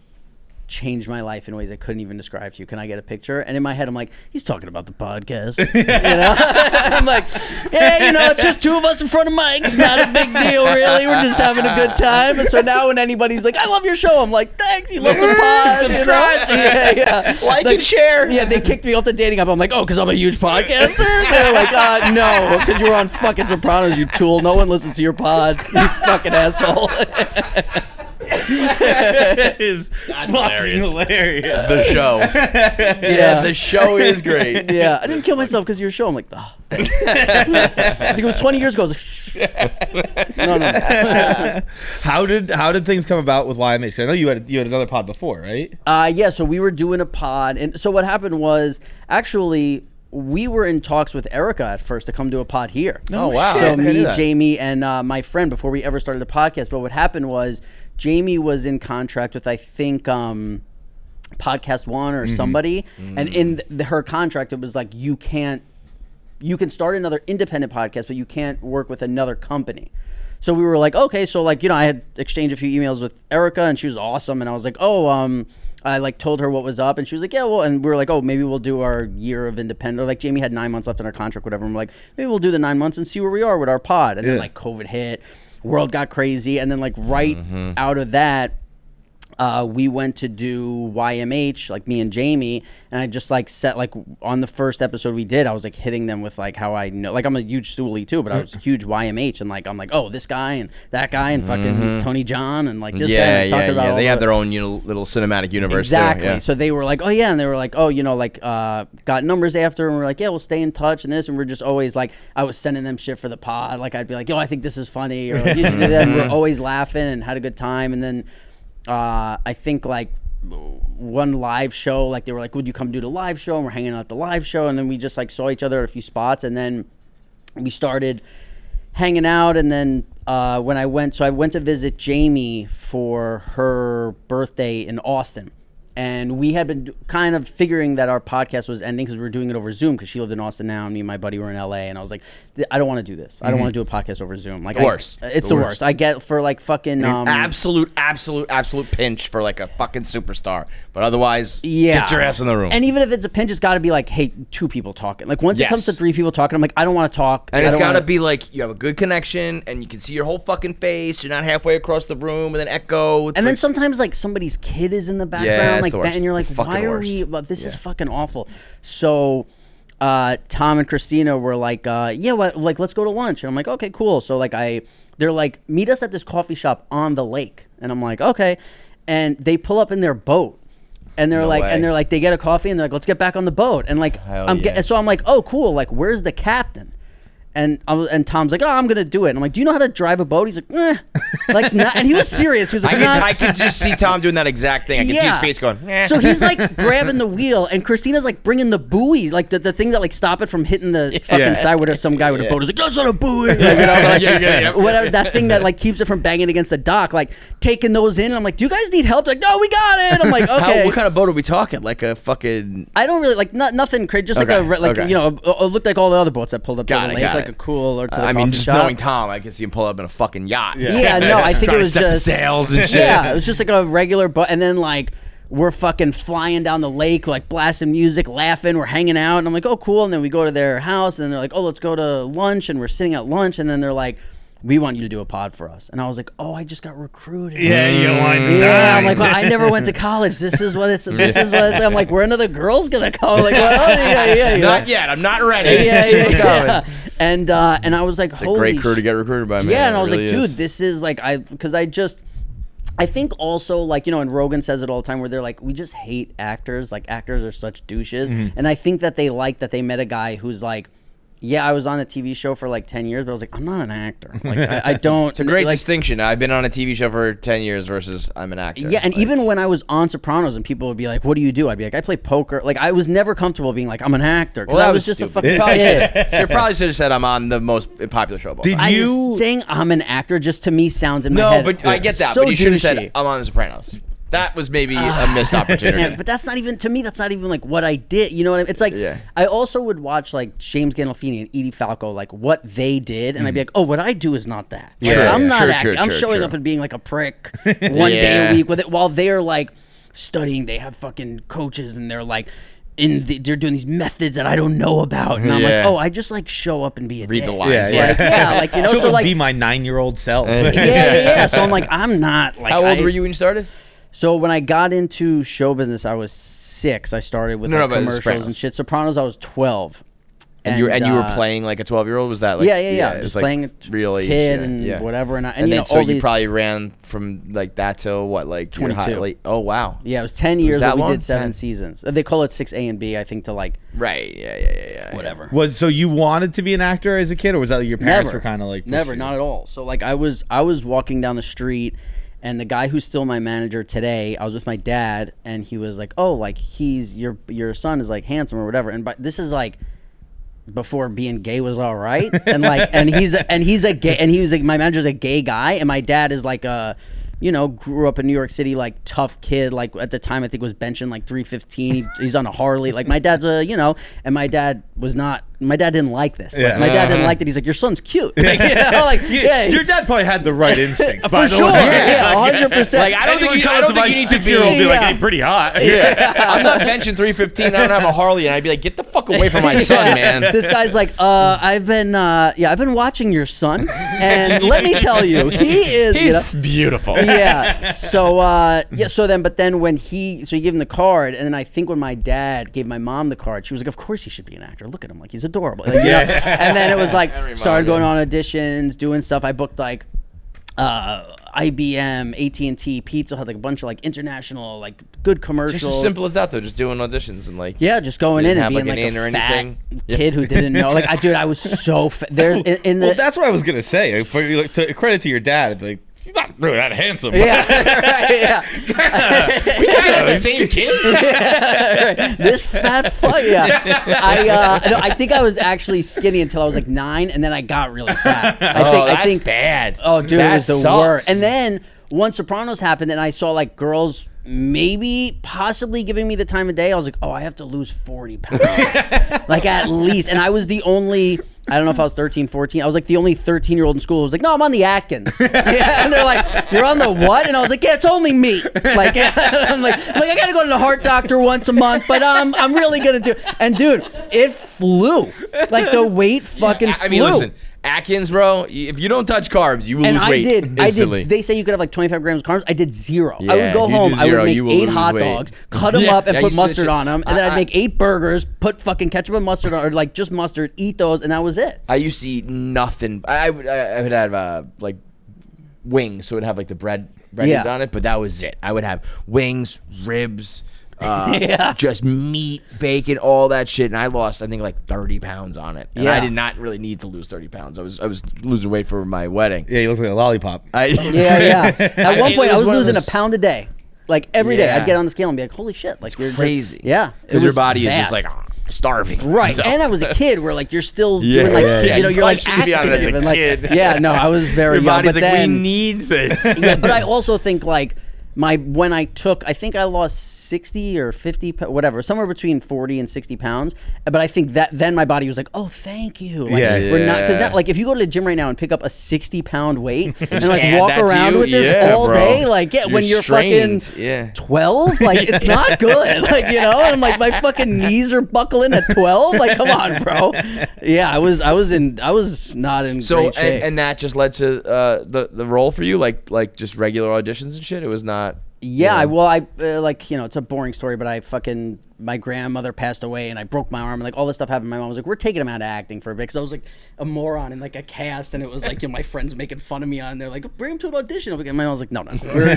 S1: changed my life in ways I couldn't even describe to you. Can I get a picture?" And in my head, I'm like, he's talking about the podcast. I'm like, yeah, it's just two of us in front of mics. Not a big deal, really. We're just having a good time. And so now when anybody's like, I love your show, I'm like, thanks, you love the pod.
S4: Subscribe.
S1: Yeah.
S4: Like and share.
S1: Yeah, they kicked me off the dating app. I'm like, oh, because I'm a huge podcaster? They're like, no, because you were on fucking Sopranos, you tool. No one listens to your pod, you fucking asshole.
S2: That is fucking hilarious.
S4: The show. Yeah, the show is great.
S1: Yeah, I didn't kill myself because of your show. I'm like, oh, thanks. It's like, it was 20 years ago. I was like, shh. No.
S2: How did things come about with YMH? 'Cause I know you had another pod before, right?
S1: Yeah, so we were doing a pod. And so what happened was, actually, we were in talks with Erica at first to come do a pod here.
S4: Oh, wow.
S1: So
S4: I knew
S1: me,
S4: that.
S1: Jamie, and my friend, before we ever started the podcast. But what happened was, Jamie was in contract with, I think, Podcast One or somebody. And in her contract, it was like, you can start another independent podcast, but you can't work with another company. So we were like, okay, so like, I had exchanged a few emails with Erica, and she was awesome, and I was like, I like told her what was up, and she was like, yeah, well, and we were like, oh, maybe we'll do our year of independent. Or like Jamie had 9 months left in our contract, whatever. And we're like, maybe we'll do the 9 months and see where we are with our pod. And then like COVID hit, world got crazy, and then like right out of that, we went to do YMH, like me and Jamie, and I just like set like on the first episode we did, I was like hitting them with like how I know, like I'm a huge Stoolie too, but I was a huge YMH, and like I'm like, oh, this guy and that guy and fucking Tony John and like this guy. And talking about
S4: they have their own little cinematic universe.
S1: Exactly.
S4: Too, yeah.
S1: So they were like, oh yeah, and they were like, oh, got numbers after, and we're like, yeah, we'll stay in touch and this, and we're just always like, I was sending them shit for the pod, like I'd be like, yo, I think this is funny, or like, you should do that, and we're always laughing and had a good time, and then. I think like one live show, like they were like, would you come do the live show? And we're hanging out at the live show, and then we just like saw each other at a few spots, and then we started hanging out. And then when I went to visit Jamie for her birthday in Austin. And we had been kind of figuring that our podcast was ending because we were doing it over Zoom because she lived in Austin now, and me and my buddy were in LA. And I was like, I don't want to do this. I don't want to do a podcast over Zoom. Like, it's the worst. I get for like fucking
S4: absolute pinch for like a fucking superstar. But otherwise, get your ass in the room.
S1: And even if it's a pinch, it's got to be like, hey, 2 people talking. Like once it comes to 3 people talking, I'm like, I don't want to talk.
S4: And it's got to be like you have a good connection, and you can see your whole fucking face. You're not halfway across the room, and then echo.
S1: And then sometimes like somebody's kid is in the background. Like that, and you're like, why are we? Well, this is fucking awful. So, Tom and Christina were like, like let's go to lunch, and I'm like, okay, cool. So like they're like, meet us at this coffee shop on the lake, and I'm like, okay, and they pull up in their boat. And they're they get a coffee, and they're like, let's get back on the boat, and like so I'm like, oh cool, like where's the captain? And Tom's like, oh, I'm gonna do it. And I'm like, do you know how to drive a boat? He's like, like, nah. And he was serious. He was like,
S4: I could just see Tom doing that exact thing. I can see his face going.
S1: So he's like grabbing the wheel, and Christina's like bringing the buoy, like the thing that like stop it from hitting the fucking side. Where some guy with a boat is like, that's not a buoy. Like, whatever, that thing that like keeps it from banging against the dock, like taking those in. And I'm like, do you guys need help? They're like, no, we got it. I'm like, okay.
S4: What kind of boat are we talking? Like a fucking?
S1: I don't really like nothing crazy. Just like it looked like all the other boats that pulled up to the lake. Like a cool or to the coffee
S4: just
S1: shop.
S4: Knowing Tom, I could see him pull up in a fucking yacht.
S1: Yeah, no, I think it was just
S4: the sails and shit.
S1: Yeah, it was just like a regular boat, and then like we're fucking flying down the lake, like blasting music, laughing, we're hanging out, and I'm like, oh cool, and then we go to their house, and then they're like, oh, let's go to lunch, and we're sitting at lunch, and then they're like, we want you to do a pod for us. And I was like, oh, I just got recruited.
S2: Yeah, you want to
S1: I'm like, well, I never went to college. This is what it's. I'm like, where another girl's gonna come? Like, well, yeah.
S4: Not yet. I'm not ready.
S1: Yeah. And I was like,
S4: it's a great crew to get recruited by, man.
S1: Yeah, and I was like, dude, this is like, I think also, like, and Rogan says it all the time, where they're like, we just hate actors. Like, actors are such douches. And I think that they like that they met a guy who's like, yeah, I was on a TV show for like 10 years, but I was like, I'm not an actor. Like, I don't.
S4: It's a great distinction. I've been on a TV show for 10 years versus I'm an actor.
S1: Yeah, and even when I was on Sopranos and people would be like, what do you do? I'd be like, I play poker. Like, I was never comfortable being like, I'm an actor. Because I was just
S4: stupid.
S1: a fucking kid.
S4: You probably should have said I'm on the most popular show.
S1: Saying I'm an actor just to me sounds in my head.
S4: No, but I get that.
S1: So
S4: but you should have
S1: douchey.
S4: said I'm on The Sopranos. That was maybe a missed opportunity.
S1: But that's not even, to me, that's not even like what I did. You know what I mean? It's like, I also would watch like James Gandolfini and Edie Falco, like what they did. And I'd be like, oh, what I do is not that. I'm not acting. I'm showing up and being like a prick one day a week with it while they're like studying. They have fucking coaches and they're like, they're doing these methods that I don't know about, and I'm like, oh, I just like show up and be a
S4: read
S1: dick.
S4: the lines,
S1: like so like
S2: be my 9-year-old self.
S1: yeah. So I'm like, I'm not like.
S4: How old were you when you started?
S1: So when I got into show business, I was 6. I started with commercials and shit. Sopranos, I was 12.
S4: And you were playing like a 12-year-old? Was that like
S1: yeah. Just like playing a
S4: really
S1: kid and whatever. And
S4: then so you probably ran from like that till what, like
S1: 22.
S4: Oh wow.
S1: Yeah, it was 10 years, but we did 7 seasons. They call it 6A and B, I think, to like
S4: yeah.
S1: Whatever.
S2: So you wanted to be an actor as a kid, or was that like your parents were kind of like
S1: never, not at all. So like I was walking down the street. And the guy who's still my manager today, I was with my dad, and he was like, "Oh, like he's your son is like handsome or whatever." And but this is like before being gay was all right, and like he's a gay, and he was like, my manager's a gay guy, and my dad is like a, grew up in New York City, like tough kid, like at the time I think was benching like 315. He's on a Harley, like my dad's and my dad was not my dad didn't like this.
S2: Yeah.
S1: Like, my dad didn't like that. He's like, your son's cute. Like, you know, like,
S2: Your dad probably had the right instincts.
S1: for sure. Yeah, 100%.
S4: Like, I don't think you need to be.
S2: 6-year-old be like, hey, pretty hot.
S4: Yeah. I'm not benching 315. I don't have a Harley, and I'd be like, get the fuck away from my son, man.
S1: This guy's like, I've been watching your son, and let me tell you, he's
S4: beautiful.
S1: Yeah. But then when he gave him the card, and then I think when my dad gave my mom the card, she was like, of course he should be an actor. Look at him, like he's adorable. Like, you know? And then it was like started going on auditions, doing stuff. I booked like IBM, AT&T, Pizza Hut, like a bunch of like international, like good commercials.
S4: Just as simple as that, though. Just doing auditions and like
S1: just going in and being like a fat kid who didn't know. Like, I was so fat. Well,
S2: that's what I was gonna say. For like, to credit to your dad, like. He's not really that handsome.
S1: Yeah, right, yeah.
S4: We talking about the same kid?
S1: Right. This fat fuck. Yeah. I think I was actually skinny until I was like 9, and then I got really fat. I think
S4: bad.
S1: Oh, dude,
S4: that
S1: it was the
S4: sucks.
S1: worst. And then once Sopranos happened, and I saw like girls possibly giving me the time of day, I was like, oh, I have to lose 40 pounds. Like, at least. And I was the only, I don't know if I was 13, 14. I was like the only 13-year-old in school who was like, no, I'm on the Atkins. Yeah, and they're like, you're on the what? And I was like, yeah, it's only meat. Like, I'm like, I got to go to the heart doctor once a month, but I'm really going to do. And dude, it flew. Like, the weight fucking flew.
S4: I mean, listen. Atkins, bro, if you don't touch carbs, you will lose weight.
S1: I did. They say you could have like 25 grams of carbs. I did 0.
S4: Yeah,
S1: I would go home. I would make 8 hot
S4: weight.
S1: dogs, cut them up, and put
S4: you
S1: mustard on them. And then I'd make 8 burgers, put fucking ketchup and mustard on, or like just mustard, eat those, and that was it.
S4: I used to eat nothing. I would have like wings, so it would have like the bread on it, but that was it. I would have wings, ribs, just meat, bacon, all that shit, and I lost, I think, like 30 pounds on it. And I did not really need to lose 30 pounds. I was losing weight for my wedding.
S2: Yeah, you look like a lollipop.
S1: At one point, I was losing a pound a day. Like, every day, I'd get on the scale and be like, holy shit. Like, you're
S4: crazy.
S1: Because
S4: your body is just like starving.
S1: Right. So. And I was a kid where, like, you're still doing, like, you know, you're like active.
S4: As a
S1: and, like,
S4: kid.
S1: No, I was very
S4: your
S1: young.
S4: body's
S1: but
S4: like,
S1: then,
S4: we need this.
S1: But I also think, like, when I think I lost 60 or 50, whatever, somewhere between 40 and 60 pounds. But I think that then my body was like, oh, thank you. Like, we're not, because that, like, if you go to the gym right now and pick up a 60-pound weight and like walk around with this all day, like, when you're
S4: strained.
S1: fucking 12, like, it's not good. Like, you know, and I'm like, my fucking knees are buckling at 12. Like, come on, bro. Yeah, I was not in great shape.
S4: And that just led to the role for you, like just regular auditions and shit. It was not.
S1: Yeah, well, I like, you know, it's a boring story, but my grandmother passed away and I broke my arm and like all this stuff happened. My mom was like, we're taking him out of acting for a bit because I was like a moron in like a cast, and it was like, you know, my friends making fun of me on there, like, bring him to an audition. And my mom was like, no, we're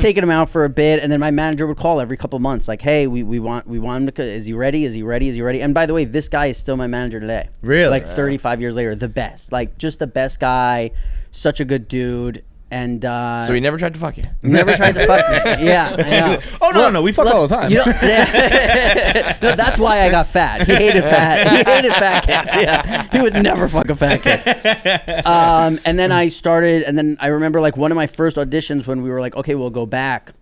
S1: taking him out for a bit. And then my manager would call every couple of months like, hey, we want him to, is he ready? And by the way, this guy is still my manager today.
S2: Really?
S1: Like 35 years later, the best, like just the best guy, such a good dude. And
S4: so he never tried to fuck you.
S1: Never tried to fuck me. Yeah.
S2: Oh no, we fuck all the time.
S1: You know, no, that's why I got fat. He hated fat kids. Yeah, he would never fuck a fat kid. And then I remember like one of my first auditions when we were like, okay, we'll go back,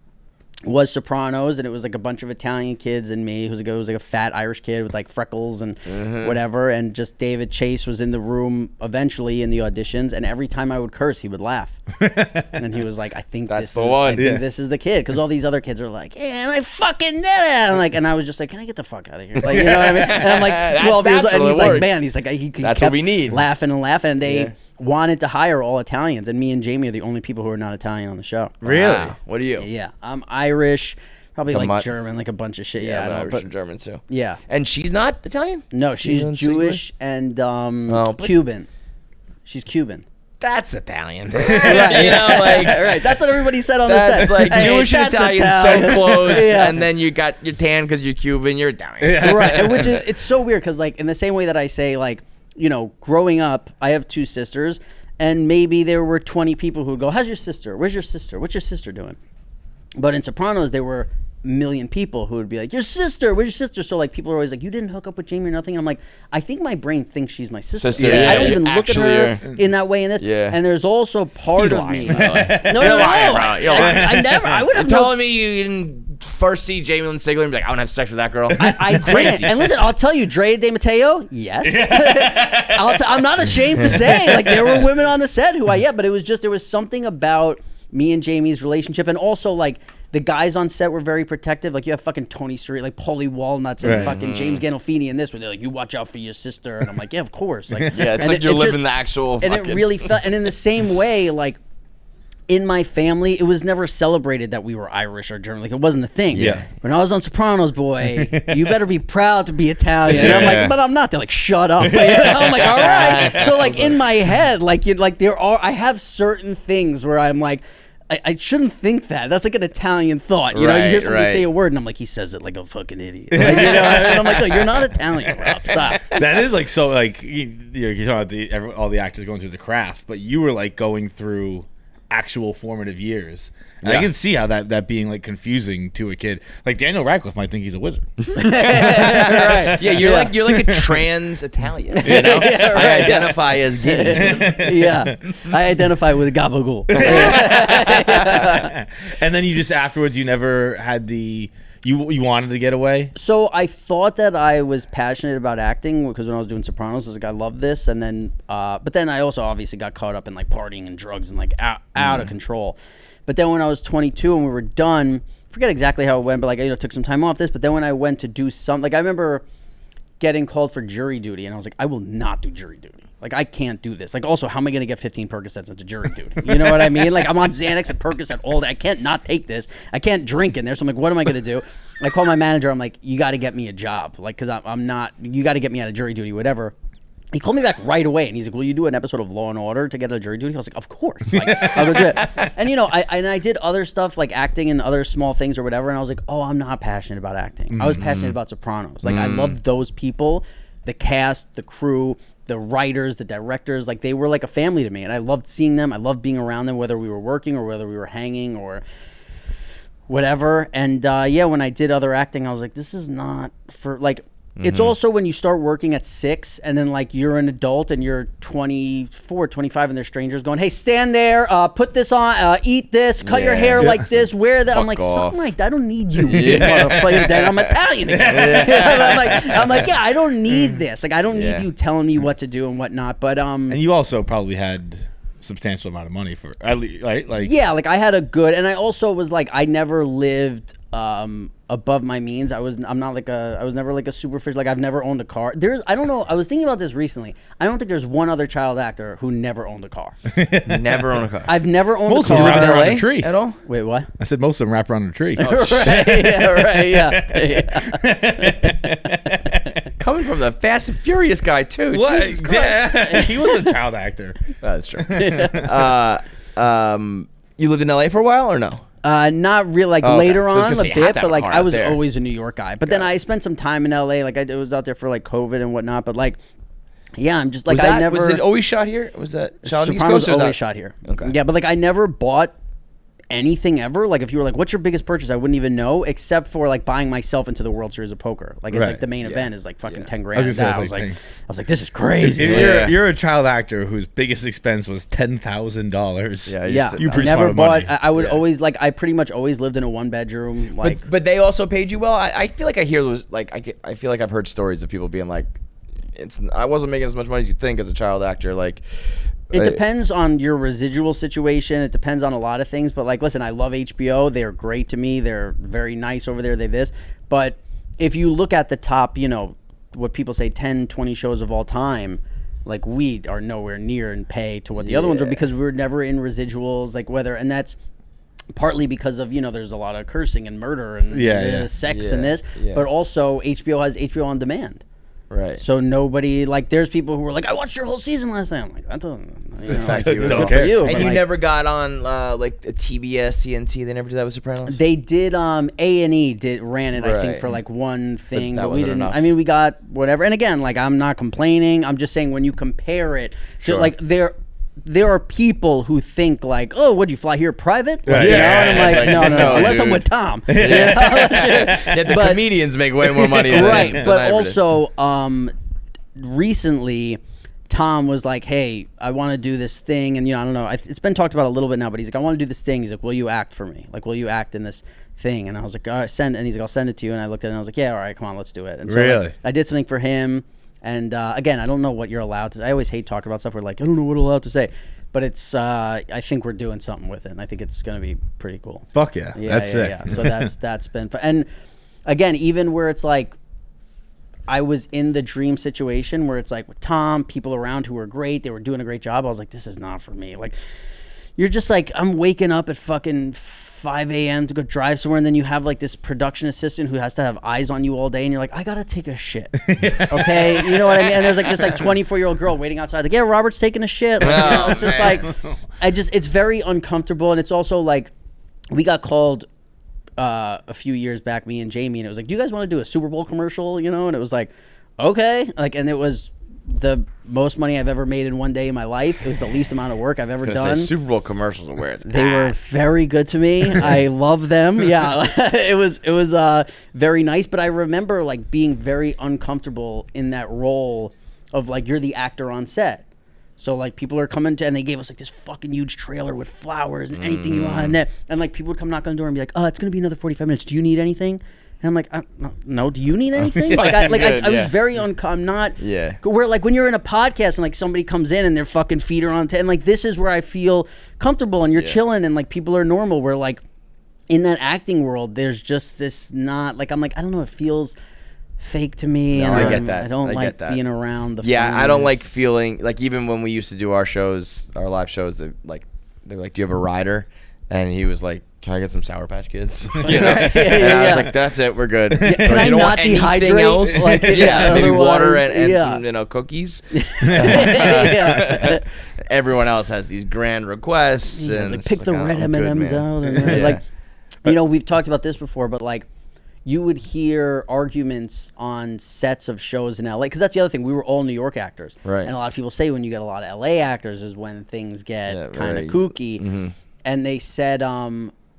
S1: was Sopranos, and it was like a bunch of Italian kids and me. It was like a fat Irish kid with like freckles and whatever, and just David Chase was in the room eventually in the auditions, and every time I would curse, he would laugh. And he was like, I think this is the kid, because all these other kids are like, yeah, I fucking did it. And I was just like, can I get the fuck out of here? Like, you know what I mean? And I'm like 12 years old, and he's like, man, he's like, he
S4: that's
S1: kept
S4: what we need.
S1: laughing, and they wanted to hire all Italians, and me and Jamie are the only people who are not Italian on the show.
S2: Really?
S4: Wow. What are you?
S1: Yeah, I'm Irish, probably like German, like a bunch of shit.
S4: Yeah,
S1: I know,
S4: Irish and German too.
S1: Yeah.
S4: And she's not Italian?
S1: No, she's Jewish and Cuban. She's Cuban.
S4: That's Italian.
S1: Right, you know, like, right. That's what everybody said on the set.
S4: That's like Jewish and Italian so close,
S1: Yeah.
S4: and then you got your tan because you're Cuban, you're Italian.
S2: Yeah.
S1: Right, and which is, it's so weird because like in the same way that I say, like, you know, growing up, I have 2 sisters, and maybe there were 20 people who would go, how's your sister? Where's your sister? What's your sister doing? But in Sopranos, there were million people who would be like, your sister, where's your sister? So like people are always like, you didn't hook up with Jamie or nothing. I'm like, I think my brain thinks she's my sister. I don't even look at her in that way in this.
S4: Yeah.
S1: And there's also part of me. No,
S4: You're lying, bro. You're lying.
S1: I never. I would have
S4: telling me you didn't first see Jamie-Lynn Sigler and be like, I want to have sex with that girl?
S1: I
S4: Crazy.
S1: And listen, I'll tell you, Drea De Matteo, yes. I'm not ashamed to say, like, there were women on the set who but it was just, there was something about me and Jamie's relationship, and also, like, the guys on set were very protective. Like, you have fucking Tony Street, like Paulie Walnuts, and fucking James Gandolfini in this, where they're like, you watch out for your sister. And I'm like, yeah, of course. Like,
S4: yeah, it's like you're living the actual fucking...
S1: And it really felt... And in the same way, like, in my family, it was never celebrated that we were Irish or German. Like, it wasn't a thing.
S2: Yeah.
S1: When I was on Sopranos, boy, you better be proud to be Italian. And I'm like, but I'm not. They're like, shut up. I'm like, all right. So, like, in my head, like, I have certain things where I'm like, I shouldn't think that. That's like an Italian thought. You know, you hear somebody say a word, and I'm like, he says it like a fucking idiot. Like, you know, and I'm like, no, you're not Italian, Rob. Stop.
S2: That is like so. Like you're talking about all the actors going through the craft, but you were like going through actual formative years. And I can see how that being like confusing to a kid. Like Daniel Radcliffe might think he's a wizard.
S1: Right.
S4: Yeah, you're like a trans Italian. You know, I identify as gay.
S1: Yeah, I identify with Gabagool.
S2: And then you just afterwards, you never had the. You wanted to get away?
S1: So I thought that I was passionate about acting because when I was doing Sopranos, I was like, I love this. And then, but then I also obviously got caught up in like partying and drugs and like out of control. But then when I was 22 and we were done, I forget exactly how it went, but like, took some time off this. But then when I went to do something, like I remember getting called for jury duty and I was like, I will not do jury duty. Like, I can't do this. Like, also, how am I going to get 15 Percocets into jury duty? You know what I mean? Like, I'm on Xanax and Percocet all day. I can't not take this. I can't drink in there. So I'm like, what am I going to do? I call my manager. I'm like, you got to get me a job. Like, because I'm not, you got to get me out of jury duty, whatever. He called me back right away, and he's like, will you do an episode of Law and Order to get out of jury duty? I was like, of course. Like, I'll go do it. And, I did other stuff, like acting and other small things or whatever, and I was like, oh, I'm not passionate about acting. I was passionate about Sopranos. Like, I loved those people, the cast, the crew, the writers, the directors. Like, they were like a family to me, and I loved seeing them. I loved being around them, whether we were working or whether we were hanging or whatever. And, when I did other acting, I was like, this is not for, like... It's also when you start working at 6 and then like you're an adult and you're 24, 25 and they're strangers going, hey, stand there, put this on, eat this, cut your hair like this, wear that. I'm like, something like that. I don't need you, motherfucker. Then I'm Italian again. I'm like, yeah, I don't need this. Like, I don't need you telling me what to do and whatnot. But
S2: and you also probably had substantial amount of money for at least, right? Like,
S1: yeah, like I had a good, and I also was like, I never lived above my means. I was never like a superficial, like I've never owned a car. I don't know, I was thinking about this recently. I don't think there's one other child actor who never owned a car.
S4: Never owned a car.
S1: I've never owned
S2: most
S1: a car.
S2: Most of them wrap around a tree.
S4: At all?
S1: Wait, what?
S2: I said most of them wrap around a tree.
S1: Oh, yeah.
S4: Coming from the Fast and Furious guy too.
S2: What? Yeah. He was a child actor.
S4: That's true. You lived in LA for a while or no?
S1: Not really, like later on a bit, but like I was
S4: there.
S1: always a New York guy. But then I spent some time in LA, like I was out there for like COVID and whatnot. But like, yeah, I'm just like,
S4: was it always shot here? Was that shot on East Coast?
S1: Always shot here.
S4: Okay.
S1: Yeah, but like I never bought anything ever. Like if you were like, what's your biggest purchase? I wouldn't even know, except for like buying myself into the World Series of Poker. Like it's like the main event is like fucking 10 grand. I was like, this is crazy.
S2: You're a child actor whose biggest expense was $10,000.
S1: Yeah.
S2: You
S1: never bought. I would always like. I pretty much always lived in a 1-bedroom. Like,
S4: but they also paid you well. I feel like I hear those. Like I feel like I've heard stories of people being like, I wasn't making as much money as you think as a child actor. Like.
S1: It depends on your residual situation. It depends on a lot of things. But like, listen, I love HBO. They're great to me. They're very nice over there. They this. But if you look at the top, what people say 10, 20 shows of all time, like we are nowhere near in pay to what the other ones are because we were never in residuals. Like and that's partly because of, there's a lot of cursing and murder and sex and this. Yeah. But also HBO has HBO on demand.
S4: Right.
S1: So nobody, like, there's people who were like, I watched your whole season last night. I'm like, that doesn't,
S4: good
S1: for you.
S4: And you never got on, like, TBS, TNT, they never did that with Sopranos?
S1: They did, A&E ran it, I think, for, like, one thing. But we didn't, enough. I mean, we got whatever. And again, like, I'm not complaining. I'm just saying when you compare it to, like, there are people who think like, oh, would you fly here private? Like, and I'm like, no, unless I'm with Tom.
S4: The comedians make way more money than
S1: but also recently Tom was like, hey, I want to do this thing. And, I don't know. It's been talked about a little bit now, but he's like, I want to do this thing. He's like, will you act for me? Like, will you act in this thing? And I was like, all right, send. And he's like, I'll send it to you. And I looked at it and I was like, yeah, all right, come on, let's do it. And so
S2: really?
S1: I did something for him. And again, I don't know what you're allowed to. I always hate talking about stuff where like, I don't know what I'm allowed to say. But it's, I think we're doing something with it. And I think it's going to be pretty cool.
S2: Fuck yeah. That's sick.
S1: Yeah. So that's been fun. And again, even where it's like, I was in the dream situation where it's like with Tom, people around who were great, they were doing a great job. I was like, this is not for me. Like, you're just like, I'm waking up at fucking 5 a.m. to go drive somewhere, and then you have like this production assistant who has to have eyes on you all day, and you're like, I gotta take a shit. Okay, you know what I mean? And there's like this like 24-year-old girl waiting outside, like, yeah, Robert's taking a shit. Like, it's just like, it's very uncomfortable, and it's also like, we got called a few years back, me and Jamie, and it was like, do you guys want to do a Super Bowl commercial? And it was like, okay, like, and it was the most money I've ever made in one day in my life. It was the least amount of work I've ever done.
S4: Super Bowl commercials are where it's
S1: They were very good to me. I love them. Yeah, it was very nice. But I remember like being very uncomfortable in that role of like, you're the actor on set. So like people are coming to, and they gave us like this fucking huge trailer with flowers and anything you want, and like people would come knock on the door and be like, oh, it's gonna be another 45 minutes. Do you need anything? And I'm like, no. Do you need anything? I was very I'm not.
S4: Yeah.
S1: Where like when you're in a podcast and like somebody comes in and their fucking feet are on, and like this is where I feel comfortable and you're chilling and like people are normal. Where like in that acting world, there's just this not like, I'm like, I don't know. It feels fake to me.
S4: No,
S1: and
S4: I get that.
S1: I don't
S4: I
S1: like
S4: get that.
S1: being around the
S4: Yeah, I don't like
S1: friends.
S4: feeling like, even when we used to do our shows, our live shows, they're like, do you have a rider? And he was like, can I get some Sour Patch Kids? And I was like, that's it, we're good.
S1: Can I not dehydrate?
S4: Else?
S1: Like,
S4: maybe water and
S1: yeah.
S4: some cookies.
S1: Yeah.
S4: Everyone else has these grand requests.
S1: Yeah,
S4: and
S1: it's like, pick the red
S4: I'm good,
S1: M&Ms
S4: man.
S1: out. And like, we've talked about this before, but like, you would hear arguments on sets of shows in LA, because that's the other thing. We were all New York actors,
S4: Right.
S1: And a lot of people say when you get a lot of LA actors is when things get kind of kooky.
S4: Mm-hmm.
S1: And they said,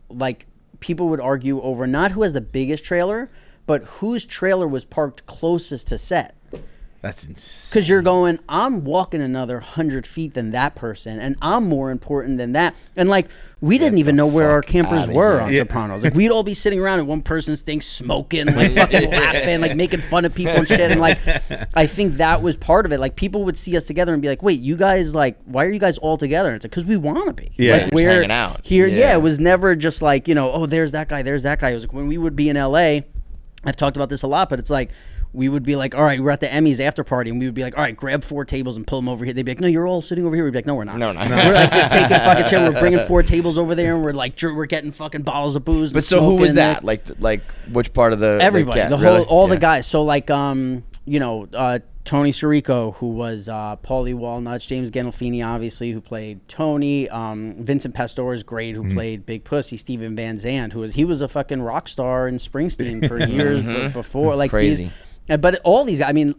S1: like, people would argue over not who has the biggest trailer, but whose trailer was parked closest to set.
S2: That's insane.
S1: Because you're going, I'm walking another 100 feet than that person, and I'm more important than that. And like, we didn't even know where our campers were on Sopranos. Like, we'd all be sitting around and one person's thing smoking, like fucking laughing, like making fun of people and shit. And like, I think that was part of it. Like, people would see us together and be like, wait, you guys, like, why are you guys all together? And it's like, because we want to be.
S2: Yeah.
S1: Like,
S4: Just
S1: we're
S4: hanging out.
S1: here.
S4: Yeah.
S1: Yeah, it was never just like, oh, there's that guy, there's that guy. It was like, when we would be in LA, I've talked about this a lot, but it's like, we would be like, all right, we're at the Emmys after party, and we would be like, all right, grab 4 tables and pull them over here. They'd be like, no, you're all sitting over here. We'd be like, no, we're not.
S4: No, no.
S1: We're like taking fucking shit. We're bringing 4 tables over there, and we're like, we're getting fucking bottles of booze.
S4: But so who was that? Like which part of the
S1: Everybody,
S4: the
S1: whole, all the
S4: Yeah.
S1: guys. So like, Tony Sirico, who was Paulie Walnuts, James Gandolfini, obviously, who played Tony, Vincent Pastore is great, who played Big Pussy, Steven Van Zandt, he was a fucking rock star in Springsteen for years before. Like,
S4: Crazy.
S1: But all these guys, I mean,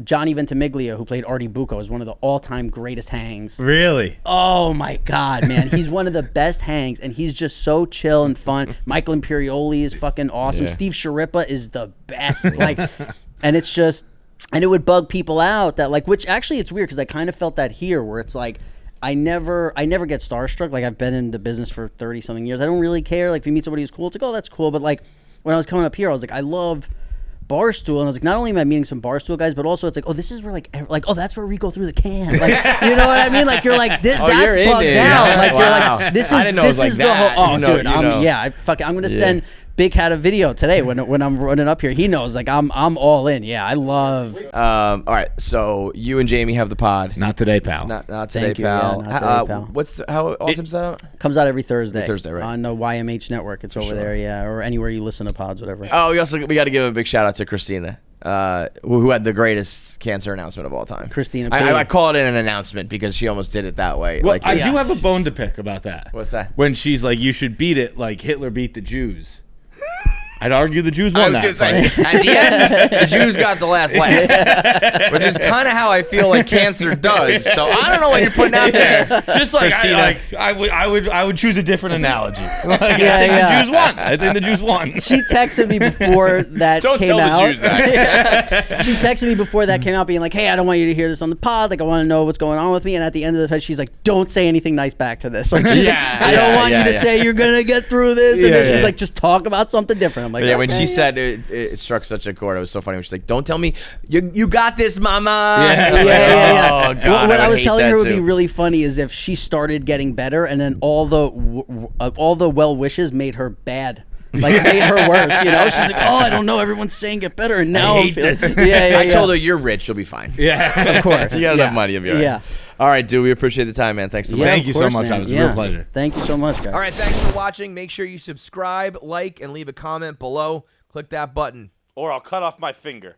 S1: Johnny Ventimiglia, who played Artie Bucco, is one of the all-time greatest hangs.
S2: Really?
S1: Oh my God, man. He's one of the best hangs, and he's just so chill and fun. Michael Imperioli is fucking awesome.
S4: Yeah.
S1: Steve Sharippa is the best. Like, and it's just, and it would bug people out that like, which actually it's weird because I kind of felt that here where it's like, I never get starstruck. Like, I've been in the business for 30 something years. I don't really care. Like, if you meet somebody who's cool, it's like, oh, that's cool. But like, when I was coming up here, I was like, I love Barstool, and I was like, not only am I meeting some Barstool guys, but also it's like, oh, this is where like oh, that's where we go through the can, like, you know what I mean? Like, you're like, that's
S4: you're
S1: bugged
S4: into it.
S1: out. Like,
S4: Wow.
S1: you're like, this
S4: I
S1: is
S4: didn't know it was like
S1: the
S4: that.
S1: whole. Oh,
S4: You know,
S1: dude,
S4: you know.
S1: yeah, I'm gonna send Big Hat a video today when I'm running up here. He knows, like, I'm all in. Yeah, I love.
S4: All right, so you and Jamie have the pod.
S2: Not today, pal.
S4: Not today,
S1: Thank you,
S4: pal.
S1: yeah, not today, pal.
S4: How often is that out?
S1: Comes out every Thursday.
S4: Thursday, right.
S1: On the YMH network. It's over there, yeah, or anywhere you listen to pods, whatever.
S4: Oh, we got to give a big shout out to Christina, who had the greatest cancer announcement of all time.
S1: Christina P.
S4: I call it an announcement because she almost did it that way.
S2: Well,
S4: like,
S2: I do have a bone to pick about that.
S4: What's that?
S2: When she's like, you should beat it like Hitler beat the Jews. I'd argue the Jews
S4: I
S2: won
S4: was
S2: that
S4: gonna say,
S2: fight.
S4: at the end, the Jews got the last laugh, which is kind of how I feel like cancer does. So I don't know what you're putting out there.
S2: Just like
S4: Christina.
S2: I would choose a different analogy. Like, I think
S1: yeah.
S2: the Jews won. I think the Jews won.
S1: She texted me before that
S4: Don't
S1: came
S4: tell the
S1: out.
S4: Jews that.
S1: She texted me before that came out, being like, "Hey, I don't want you to hear this on the pod. Like, I want to know what's going on with me." And at the end of the pod, she's like, "Don't say anything nice back to this. Like, she's like, I don't want you to say you're gonna get through this." And then she's like, "Just talk about something different." I'm like,
S4: Yeah, when
S1: okay,
S4: she said it struck such a chord. It was so funny. When she's like, "Don't tell me you got this, mama."
S2: Yeah.
S1: Yeah.
S4: Oh, God,
S1: What I was
S4: hate
S1: telling
S4: that
S1: her would be
S4: too.
S1: really funny is if she started getting better, and then all the well wishes made her bad. Like, it made her worse, you know? She's like, "Oh, I don't know. Everyone's saying get better." And now I'm
S4: hate
S1: feeling...
S4: this.
S1: Yeah.
S4: I told her, "You're rich. You'll be fine."
S2: Yeah.
S1: Of course.
S4: You got enough money. You'll be all right.
S1: Yeah.
S4: All right, dude. We appreciate the time, man. Thanks so much.
S1: Yeah,
S2: Thank
S1: of
S2: you so
S1: course,
S2: much.
S1: man.
S2: That was a real pleasure.
S1: Thank you so much, guys.
S4: All right, thanks for watching. Make sure you subscribe, like, and leave a comment below. Click that button.
S2: Or I'll cut off my finger.